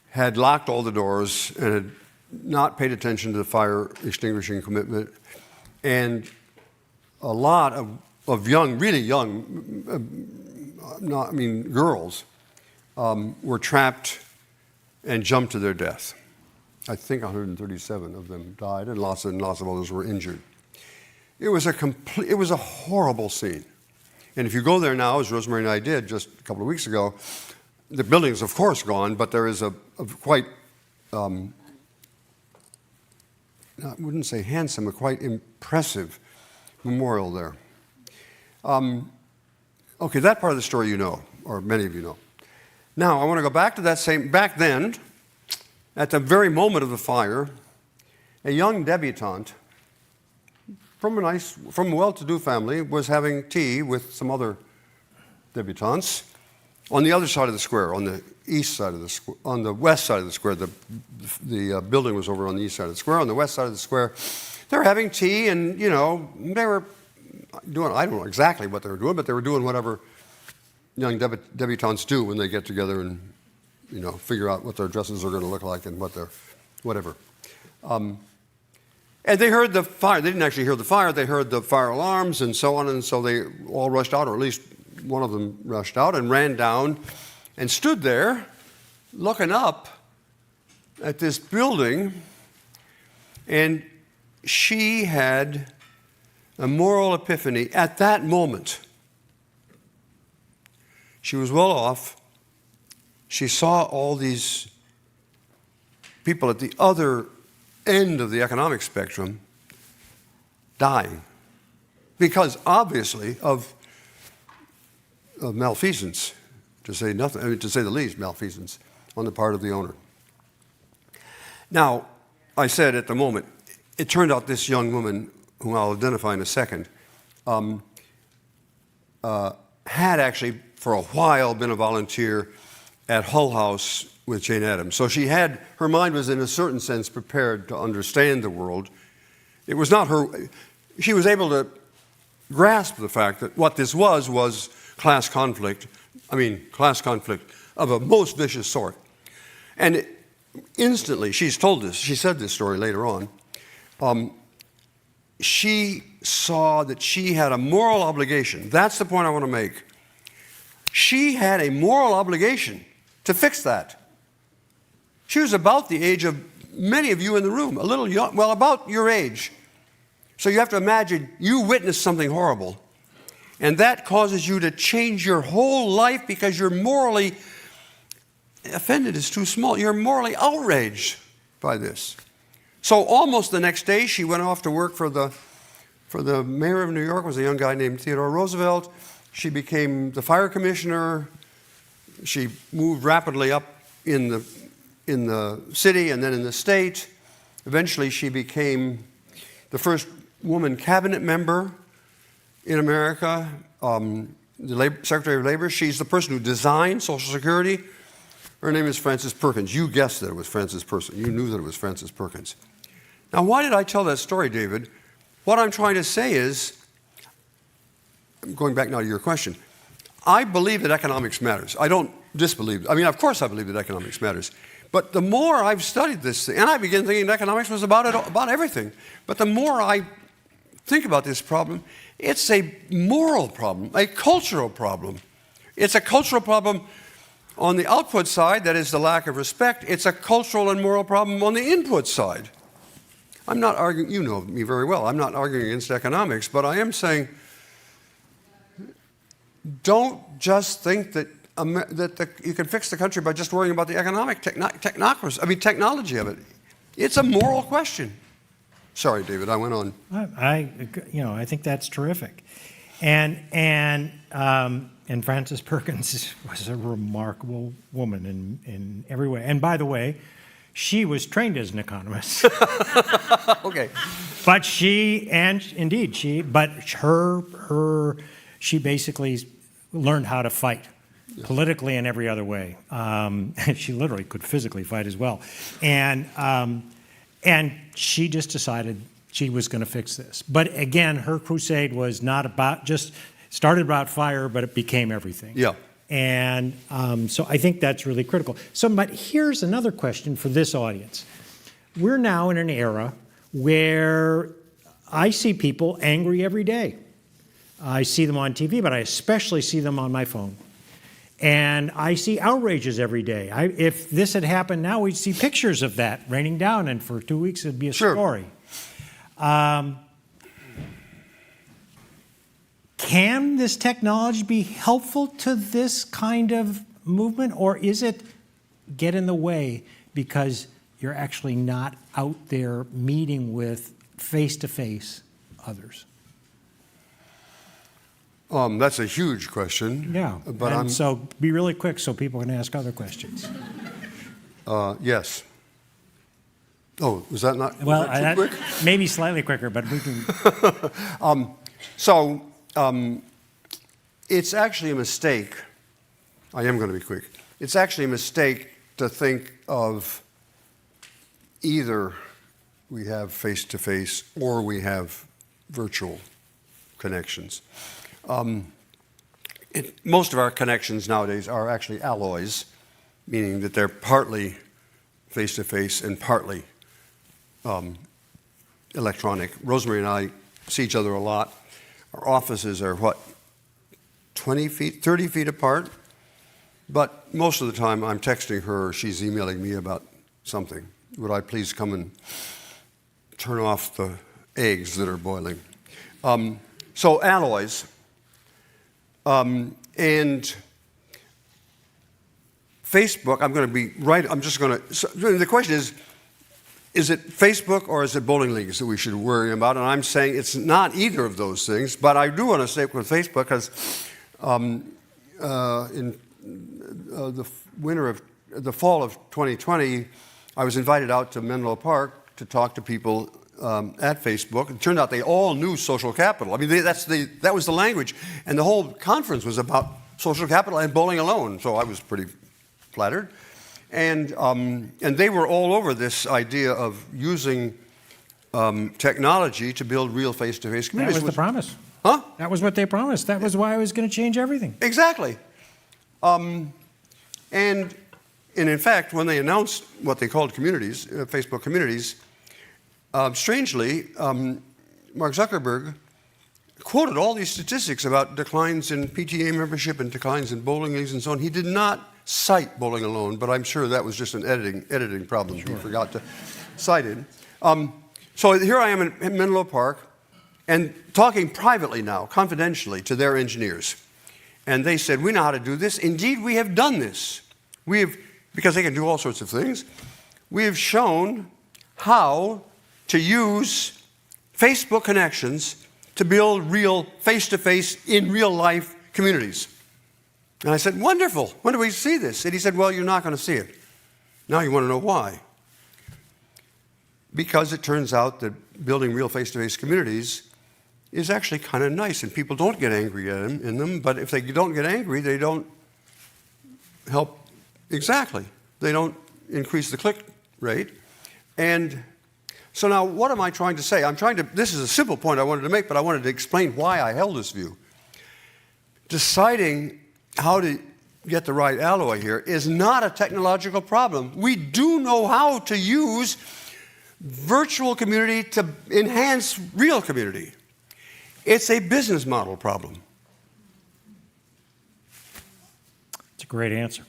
S6: had locked all the doors and had not paid attention to the fire extinguishing commitment, and a lot of young, really young, girls were trapped and jumped to their death. I think 137 of them died, and lots of others were injured. It was a horrible scene. And if you go there now, as Rosemary and I did just a couple of weeks ago, the building is of course gone, but there is a quite, I wouldn't say handsome, a quite impressive memorial there. Okay, that part of the story you know, or many of you know. Now, I want to go back to back then, at the very moment of the fire, a young debutante from a well-to-do family was having tea with some other debutantes on the other side of the square, on the east side of the square, on the west side of the square. The building was over on the east side of the square. On the west side of the square, they were having tea, and they were doing, I don't know exactly what they were doing, but they were doing whatever young debutantes do when they get together and figure out what their dresses are going to look like and whatever. And they heard the fire. They didn't actually hear the fire. They heard the fire alarms and so on, and so they all rushed out, or at least one of them rushed out and ran down and stood there looking up at this building, and she had a moral epiphany at that moment. She was well off. She saw all these people at the other end of the economic spectrum dying because, obviously, of malfeasance, to say the least, malfeasance on the part of the owner. Now, I said at the moment, it turned out this young woman, whom I'll identify in a second, had actually for a while been a volunteer at Hull House with Jane Addams. So her mind was in a certain sense prepared to understand the world. It was not she was able to grasp the fact that what this was class conflict of a most vicious sort. And instantly, she said this story later on, she saw that she had a moral obligation. That's the point I want to make. She had a moral obligation to fix that. She was about the age of many of you in the room, a little young, well, about your age. So you have to imagine you witnessed something horrible, and that causes you to change your whole life because you're morally offended is too small. You're morally outraged by this. So almost the next day, she went off to work for the mayor of New York. Was a young guy named Theodore Roosevelt. She became the fire commissioner. She moved rapidly up in the city and then in the state. Eventually, she became the first woman cabinet member in America, the Secretary of Labor. She's the person who designed Social Security. Her name is Frances Perkins. You guessed that it was Frances Perkins. You knew that it was Frances Perkins. Now, why did I tell that story, David? What I'm trying to say is, going back now to your question, I believe that economics matters. I don't disbelieve. Of course I believe that economics matters. But the more I've studied this thing, and I began thinking that economics was about everything, but the more I think about this problem, it's a moral problem, a cultural problem. It's a cultural problem on the output side, that is the lack of respect. It's a cultural and moral problem on the input side. I'm not arguing, you know me very well, I'm not arguing against economics, but I am saying, don't just think that you can fix the country by just worrying about the economic technology of it. It's a moral question. Sorry, David, I went on.
S3: I think that's terrific, and Frances Perkins was a remarkable woman in every way. And by the way, she was trained as an economist.
S6: Okay,
S3: but she basically learned how to fight. Yes. Politically and every other way. She literally could physically fight as well. And she just decided she was going to fix this. But again, her crusade was not started about fire, but it became everything.
S6: Yeah.
S3: And so I think that's really critical. But here's another question for this audience. we're now in an era where I see people angry every day. I see them on TV, but I especially see them on my phone. And I see outrages every day. If this had happened now, we'd see pictures of that raining down, and for 2 weeks it'd be a story. Can this technology be helpful to this kind of movement, or is it get in the way because you're actually not out there meeting with face-to-face others?
S6: That's a huge question.
S3: Yeah, but so be really quick so people can ask other questions.
S6: Yes. Oh, was that not
S3: well?
S6: Was that too quick?
S3: Maybe slightly quicker, but we can.
S6: It's actually a mistake. I am going to be quick. It's actually a mistake to think of either we have face-to-face or we have virtual connections. Most of our connections nowadays are actually alloys, meaning that they're partly face-to-face and partly electronic. Rosemary and I see each other a lot. Our offices are, 20 feet, 30 feet apart? But most of the time I'm texting her or she's emailing me about something. Would I please come and turn off the eggs that are boiling? So alloys. And Facebook, the question is it Facebook or is it bowling leagues that we should worry about? And I'm saying it's not either of those things, but I do want to stick with Facebook because in the fall of 2020, I was invited out to Menlo Park to talk to people at Facebook. It turned out they all knew social capital. I mean, that was the language. And the whole conference was about social capital and bowling alone. So I was pretty flattered. And they were all over this idea of using technology to build real face-to-face communities.
S3: That was the promise.
S6: Huh?
S3: That was what they promised. That was why I was going to change everything.
S6: Exactly. And in fact, when they announced what they called communities, Facebook communities, strangely, Mark Zuckerberg quoted all these statistics about declines in PTA membership and declines in bowling leagues and so on. He did not cite bowling alone, but I'm sure that was just an editing problem. Sure. He forgot to cite it. So here I am in Menlo Park and talking privately now, confidentially, to their engineers. And they said, we know how to do this. Indeed, we have done this. Because they can do all sorts of things, we have shown how to use Facebook connections to build real face-to-face, in real life communities. And I said, wonderful. When do we see this? And he said, well, you're not going to see it. Now you want to know why. Because it turns out that building real face-to-face communities is actually kind of nice, and people don't get angry in them, but if they don't get angry, they don't help. Exactly. They don't increase the click rate. And so now what am I trying to say? This is a simple point I wanted to make, but I wanted to explain why I held this view. Deciding how to get the right alloy here is not a technological problem. We do know how to use virtual community to enhance real community. It's a business model problem.
S3: It's a great answer.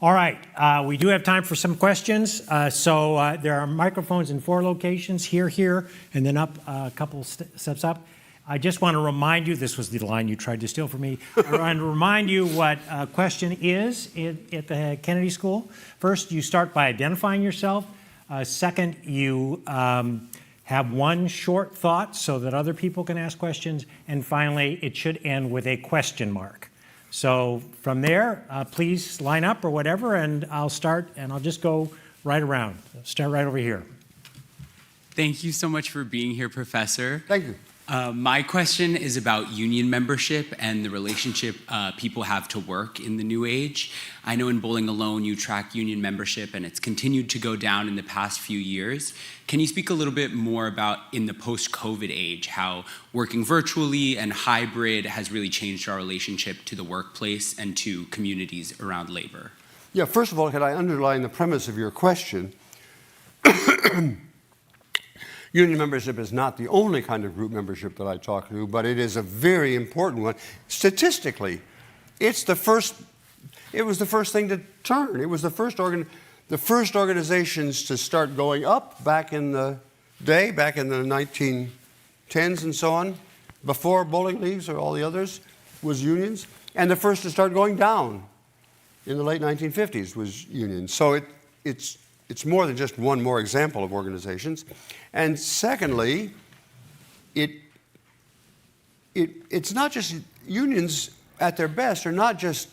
S3: All right, we do have time for some questions. So there are microphones in 4 locations, here, and then up a couple steps up. I just want to remind you, this was the line you tried to steal from me. I want to remind you what a question is at the Kennedy School. First, you start by identifying yourself. Second, you have one short thought so that other people can ask questions. And finally, it should end with a question mark. So from there, please line up or whatever, and I'll start, and I'll just go right around. Start right over here.
S1: Thank you so much for being here, Professor.
S6: Thank you.
S1: My question is about union membership and the relationship people have to work in the new age. I know in Bowling Alone you track union membership and it's continued to go down in the past few years. Can you speak a little bit more about in the post-COVID age, how working virtually and hybrid has really changed our relationship to the workplace and to communities around labor?
S6: Yeah, first of all, could I underline the premise of your question? Union membership is not the only kind of group membership that I talk to, but it is a very important one. Statistically, it was the first thing to turn. It was the first organizations to start going up back in the day, back in the 1910s and so on, before bowling leagues or all the others, was unions. And the first to start going down in the late 1950s was unions. So it's more than just one more example of organizations. And secondly, it's not just unions at their best are not just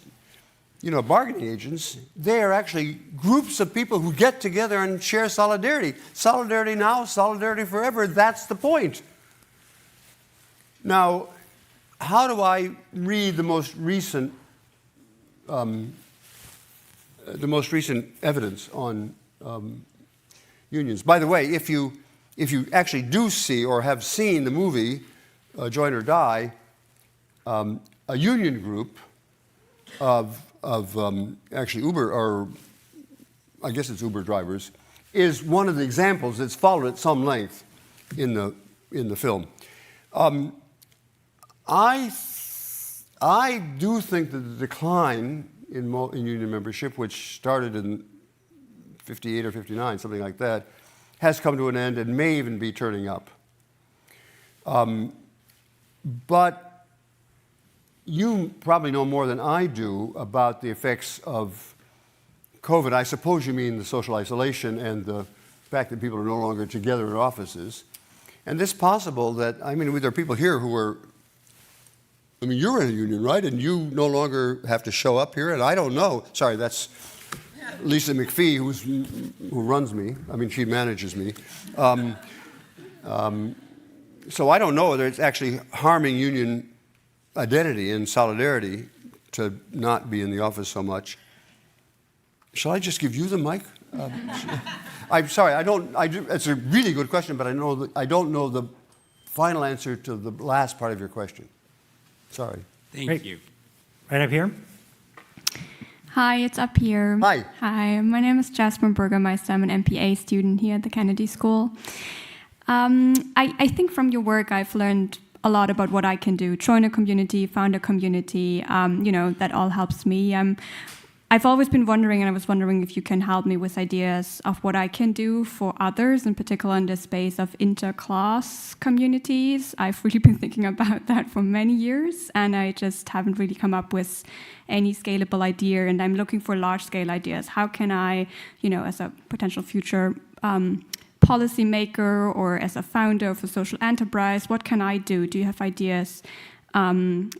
S6: bargaining agents. They are actually groups of people who get together and share solidarity. Solidarity now, solidarity forever. That's the point. Now, how do I read the most recent evidence on unions? By the way, if you actually do see or have seen the movie Join or Die, a union group of actually Uber, or I guess it's Uber drivers, is one of the examples that's followed at some length in the film. I do think that the decline in union membership, which started in 58 or 59, something like that, has come to an end and may even be turning up. But you probably know more than I do about the effects of COVID. I suppose you mean the social isolation and the fact that people are no longer together in offices. And it's possible that, there are people here who are, you're in a union, right? And you no longer have to show up here, and I don't know. Sorry, that's Lisa McPhee, who runs me. She manages me. So I don't know whether it's actually harming union identity and solidarity to not be in the office so much. Shall I just give you the mic? I'm sorry, it's a really good question, but I don't know the final answer to the last part of your question. Sorry.
S1: Thank you.
S3: Right up here.
S2: Hi, it's up here.
S6: Hi.
S2: Hi, my name is Jasmine Burgermeister. I'm an MPA student here at the Kennedy School. I think from your work I've learned a lot about what I can do. Join a community, found a community, that all helps me. I've always been wondering, and I was wondering if you can help me with ideas of what I can do for others, in particular in the space of interclass communities. I've really been thinking about that for many years, and I just haven't really come up with any scalable idea, and I'm looking for large-scale ideas. How can I, as a potential future policymaker or as a founder of a social enterprise, what can I do? Do you have ideas how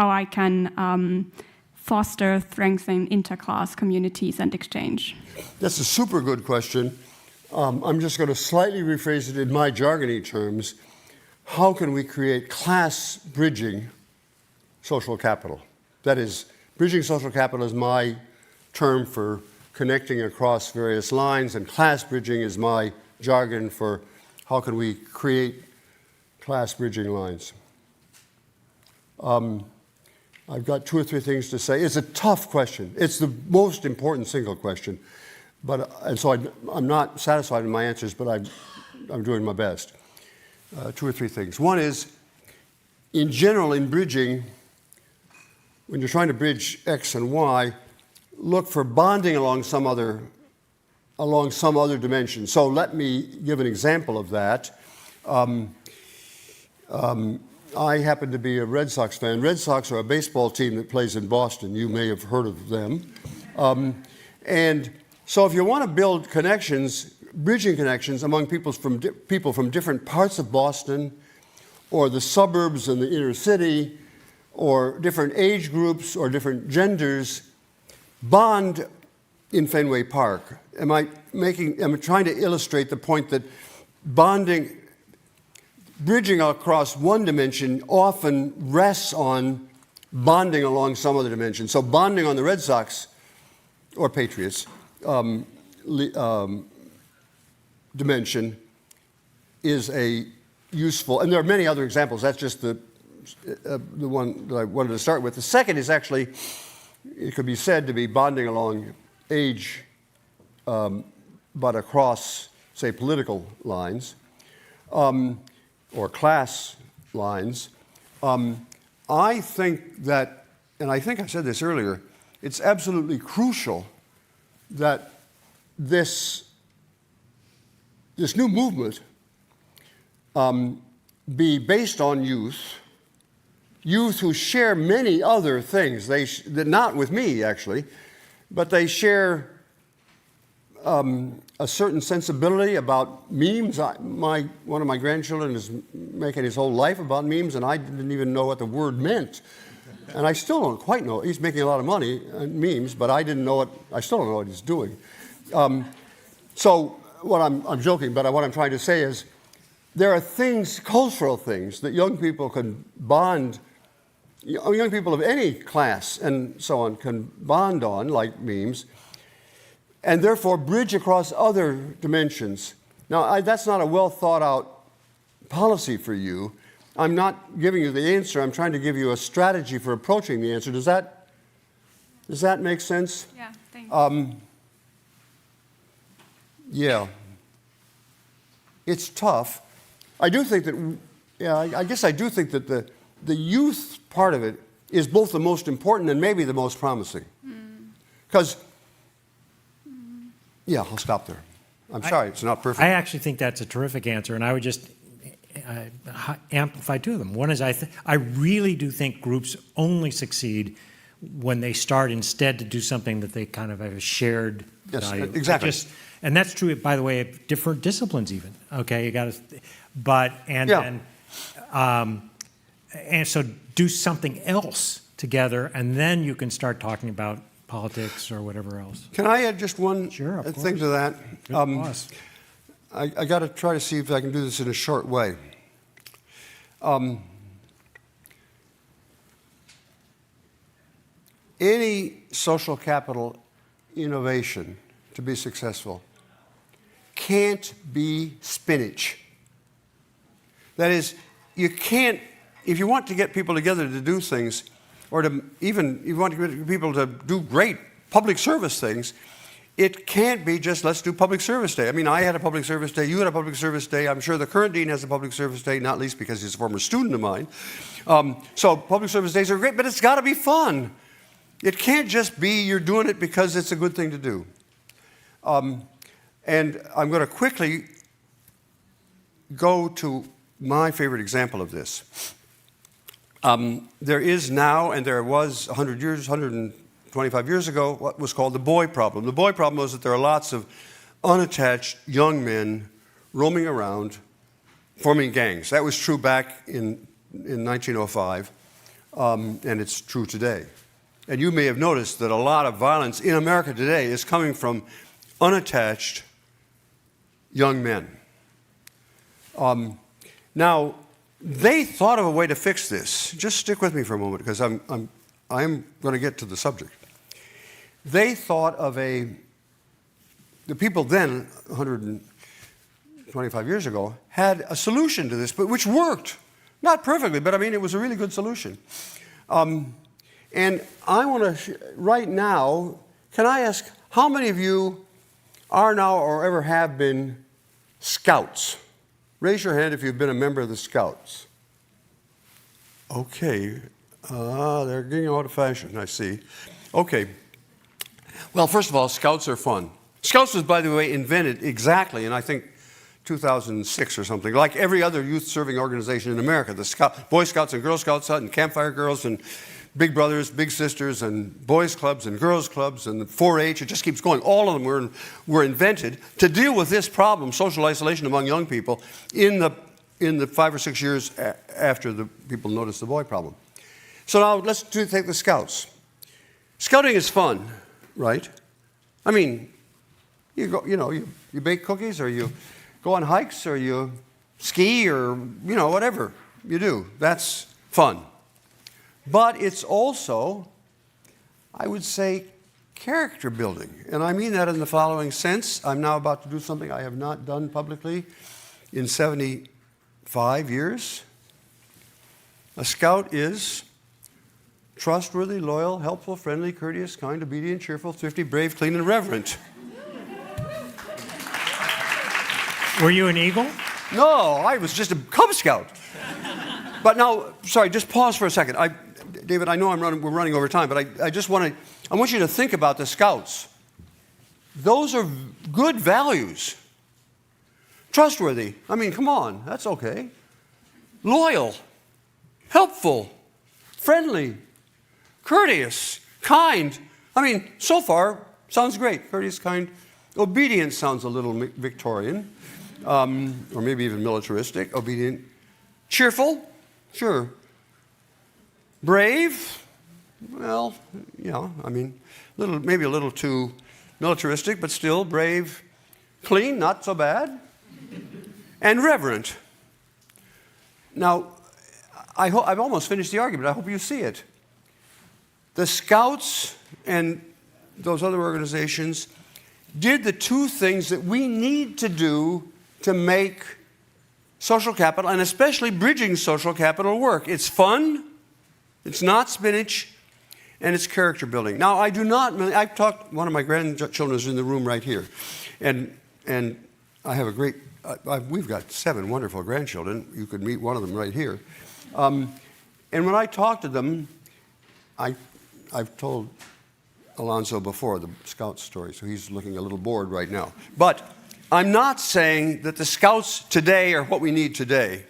S2: I can foster, strengthen interclass communities and exchange?
S6: That's a super good question. I'm just going to slightly rephrase it in my jargony terms. How can we create class bridging social capital? That is, bridging social capital is my term for connecting across various lines, and class bridging is my jargon for how can we create class bridging lines. I've got 2 or 3 things to say. It's a tough question. It's the most important single question, and so I'm not satisfied with my answers, but I'm doing my best. 2 or 3 things. One is, in general, in bridging, when you're trying to bridge X and Y, look for bonding along some other dimension. So let me give an example of that. I happen to be a Red Sox fan. Red Sox are a baseball team that plays in Boston. You may have heard of them. And so if you want to build connections, bridging connections among people from different parts of Boston, or the suburbs and the inner city, or different age groups or different genders, bond in Fenway Park. I'm trying to illustrate the point that bridging across one dimension often rests on bonding along some other dimension. So bonding on the Red Sox or Patriots dimension is a useful, and there are many other examples. That's just the one that I wanted to start with. The second is actually, it could be said to be bonding along age but across, say, political lines or class lines. I think that, and I think I said this earlier, it's absolutely crucial that this new movement be based on youth who share many other things. Not with me, actually, but they share a certain sensibility about memes. One of my grandchildren is making his whole life about memes, and I didn't even know what the word meant. And I still don't quite know. He's making a lot of money on memes, but I didn't know what. I still don't know what he's doing. So what I'm joking, but what I'm trying to say is there are things, cultural things, that young people can bond. Young people of any class and so on can bond on, like memes, and therefore bridge across other dimensions. Now, that's not a well thought out policy for you. I'm not giving you the answer. I'm trying to give you a strategy for approaching the answer. Does that make sense?
S2: Yeah, thanks.
S6: Yeah. It's tough. I do think that, I guess I do think that the youth part of it is both the most important and maybe the most promising. Because, I'll stop there. I'm sorry, it's not perfect.
S3: I actually think that's a terrific answer, and I would just amplify two of them. One is I really do think groups only succeed when they start instead to do something that they kind of have a shared value.
S6: Exactly.
S3: And that's true, by the way, of different disciplines even. Okay, you got to, and so do something else together, and then you can start talking about politics or whatever else.
S6: Can I add just one thing to that? I got to try to see if I can do this in a short way. Any social capital innovation to be successful can't be spinach. That is, you can't, if you want to get people together to do things, or to even, if you want to get people to do great public service things, it can't be just let's do public service day. I mean, I had a public service day, you had a public service day, I'm sure the current dean has a public service day, not least because he's a former student of mine. So public service days are great, but it's got to be fun. It can't just be you're doing it because it's a good thing to do. And I'm going to quickly go to my favorite example of this. There is now, and there was 125 years ago, what was called the boy problem. The boy problem was that there are lots of unattached young men roaming around, forming gangs. That was true back in 1905, and it's true today. And you may have noticed that a lot of violence in America today is coming from unattached young men. Now, they thought of a way to fix this. Just stick with me for a moment, because I'm going to get to the subject. They thought of the people then, 125 years ago, had a solution to this, but which worked. Not perfectly, but I mean, it was a really good solution. And I want to, right now, can I ask, how many of you are now or ever have been scouts? Raise your hand if you've been a member of the Scouts. Okay, they're getting out of fashion, I see. Okay, well, first of all, Scouts are fun. Scouts was, by the way, invented exactly in, I think, 2006 or something, like every other youth-serving organization in America. The Boy Scouts and Girl Scouts and Campfire Girls and Big Brothers, Big Sisters, and boys' clubs and girls' clubs and 4-H. It just keeps going. All of them were invented to deal with this problem, social isolation among young people, in the 5 or 6 years after the people noticed the boy problem. So now let's take the Scouts. Scouting is fun, right? I mean, you go, you bake cookies, or you go on hikes, or you ski, or whatever you do. That's fun. But it's also, I would say, character building. And I mean that in the following sense. I'm now about to do something I have not done publicly in 75 years. A Scout is trustworthy, loyal, helpful, friendly, courteous, kind, obedient, cheerful, thrifty, brave, clean, and reverent.
S3: Were you an Eagle?
S6: No, I was just a Cub Scout. But now, sorry, just pause for a second. David, I know we're running over time, but I want you to think about the Scouts. Those are good values. Trustworthy. I mean, come on, that's okay. Loyal, helpful, friendly, courteous, kind. I mean, so far, sounds great. Courteous, kind. Obedient sounds a little Victorian, or maybe even militaristic. Obedient. Cheerful, sure. Brave, well, yeah, I mean, maybe a little too militaristic, but still brave. Clean, not so bad. And reverent. Now, I've almost finished the argument. I hope you see it. The Scouts and those other organizations did the two things that we need to do to make social capital, and especially bridging social capital, work. It's fun, it's not spinach, and it's character building. Now, I've talked, one of my grandchildren is in the room right here, and I have we've got 7 wonderful grandchildren. You could meet one of them right here. And when I talk to them, I've told Alonzo before the Scout story, so he's looking a little bored right now. But I'm not saying that the Scouts today are what we need today.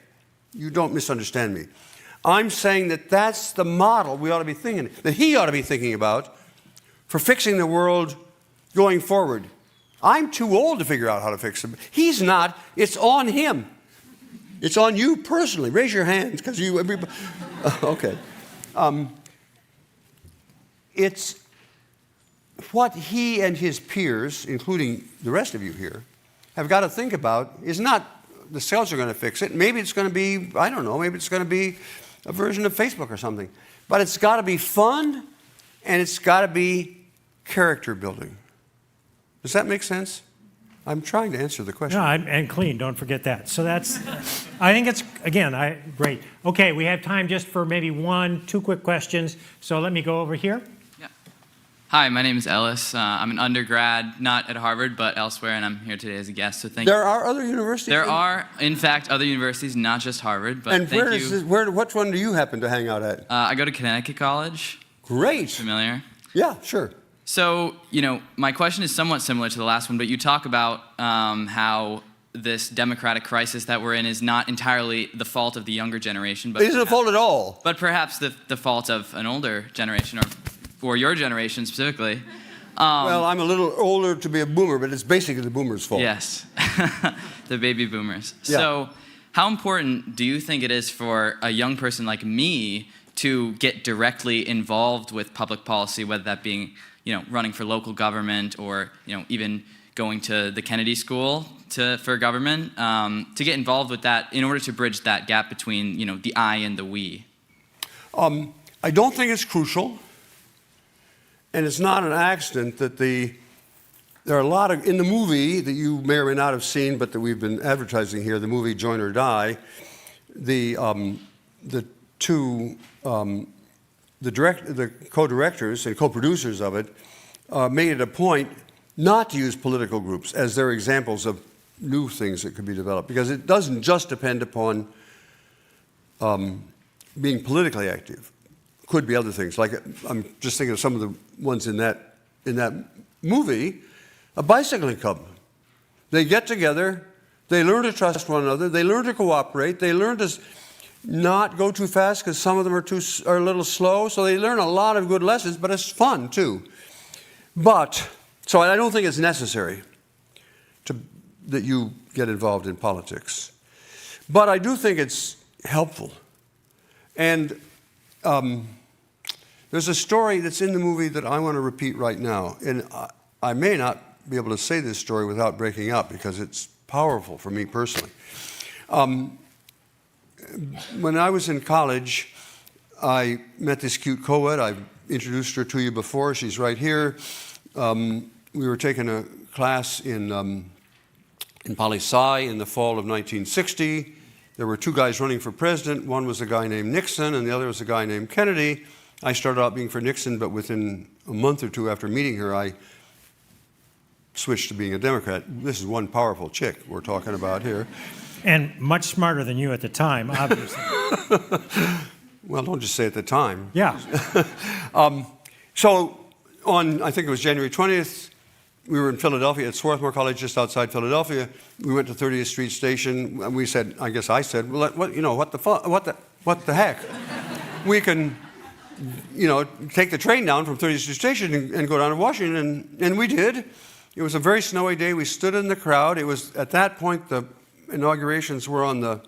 S6: You don't misunderstand me. I'm saying that that's the model we ought to be thinking, that he ought to be thinking about for fixing the world going forward. I'm too old to figure out how to fix it. He's not. It's on him. It's on you personally. Raise your hands, because everybody. Okay. It's what he and his peers, including the rest of you here, have got to think about is not the Scouts are going to fix it. Maybe it's going to be, I don't know, maybe it's going to be a version of Facebook or something. But it's got to be fun, and it's got to be character building. Does that make sense? I'm trying to answer the question.
S3: No, and clean, don't forget that. So that's, I think it's, again, great. Okay, we have time just for maybe 1-2 quick questions. So let me go over here.
S4: Hi, my name is Ellis. I'm an undergrad, not at Harvard, but elsewhere, and I'm here today as a guest, so thank you.
S6: There are other universities?
S4: There are, in fact, other universities, not just Harvard, but thank you.
S6: And which one do you happen to hang out at?
S4: I go to Connecticut College.
S6: Great.
S4: Familiar?
S6: Yeah, sure.
S4: So, my question is somewhat similar to the last one, but you talk about how this democratic crisis that we're in is not entirely the fault of the younger generation. But
S6: it isn't the fault at all.
S4: But perhaps the fault of an older generation, or your generation specifically.
S6: Well, I'm a little older to be a boomer, but it's basically the boomers' fault.
S4: Yes, the baby boomers.
S6: Yeah.
S4: So how important do you think it is for a young person like me to get directly involved with public policy, whether that being running for local government or even going to the Kennedy School for government, to get involved with that in order to bridge that gap between the I and the we?
S6: I don't think it's crucial. And it's not an accident that there are a lot of, in the movie that you may or may not have seen, but that we've been advertising here, the movie Join or Die, the co-directors and co-producers of it made it a point not to use political groups as their examples of new things that could be developed, because it doesn't just depend upon being politically active. Could be other things. Like, I'm just thinking of some of the ones in that movie. A bicycling club. They get together, they learn to trust one another, they learn to cooperate, they learn to not go too fast because some of them are a little slow, so they learn a lot of good lessons, but it's fun too. So I don't think it's necessary that you get involved in politics. But I do think it's helpful. And there's a story that's in the movie that I want to repeat right now. And I may not be able to say this story without breaking up because it's powerful for me personally. When I was in college, I met this cute co-ed. I've introduced her to you before. She's right here. We were taking a class in poli-sci in the fall of 1960. There were 2 guys running for president. One was a guy named Nixon, and the other was a guy named Kennedy. I started out being for Nixon, but within a month or 2 after meeting her, I switched to being a Democrat. This is one powerful chick we're talking about here.
S3: And much smarter than you at the time, obviously.
S6: Well, don't just say at the time.
S3: Yeah.
S6: So on, I think it was January 20th, we were in Philadelphia at Swarthmore College, just outside Philadelphia. We went to 30th Street Station, and we said, I guess I said, well, what the heck? We can, take the train down from 30th Street Station and go down to Washington, and we did. It was a very snowy day. We stood in the crowd. It was, at that point, the inaugurations were on the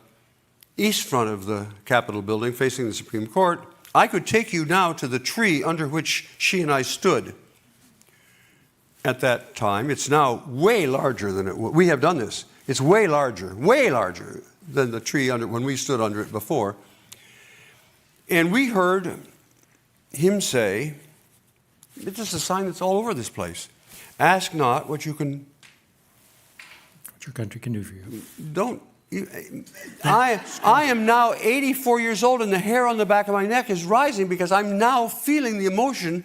S6: east front of the Capitol building, facing the Supreme Court. I could take you now to the tree under which she and I stood at that time. It's now way larger than it was. We have done this. It's way larger than the tree when we stood under it before. And we heard him say, this is a sign that's all over this place. Ask not what your
S3: country can do for you.
S6: I am now 84 years old, and the hair on the back of my neck is rising because I'm now feeling the emotion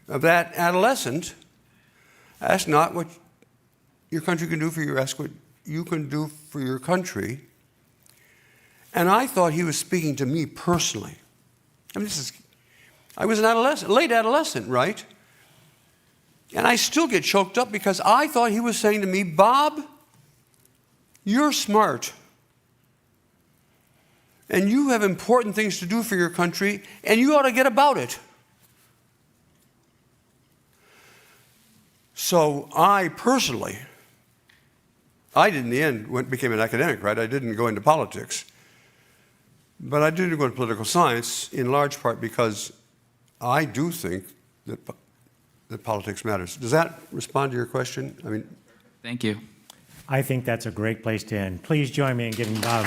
S6: of that adolescent. Ask not what your country can do for you. Ask what you can do for your country. And I thought he was speaking to me personally. I mean, I was an adolescent, late adolescent, right? And I still get choked up because I thought he was saying to me, Bob, you're smart. And you have important things to do for your country, and you ought to get about it. So I personally, in the end, became an academic, right? I didn't go into politics. But I did go into political science, in large part because I do think that politics matters. Does that respond to your question? I mean,
S4: thank you.
S3: I think that's a great place to end. Please join me in giving Bob.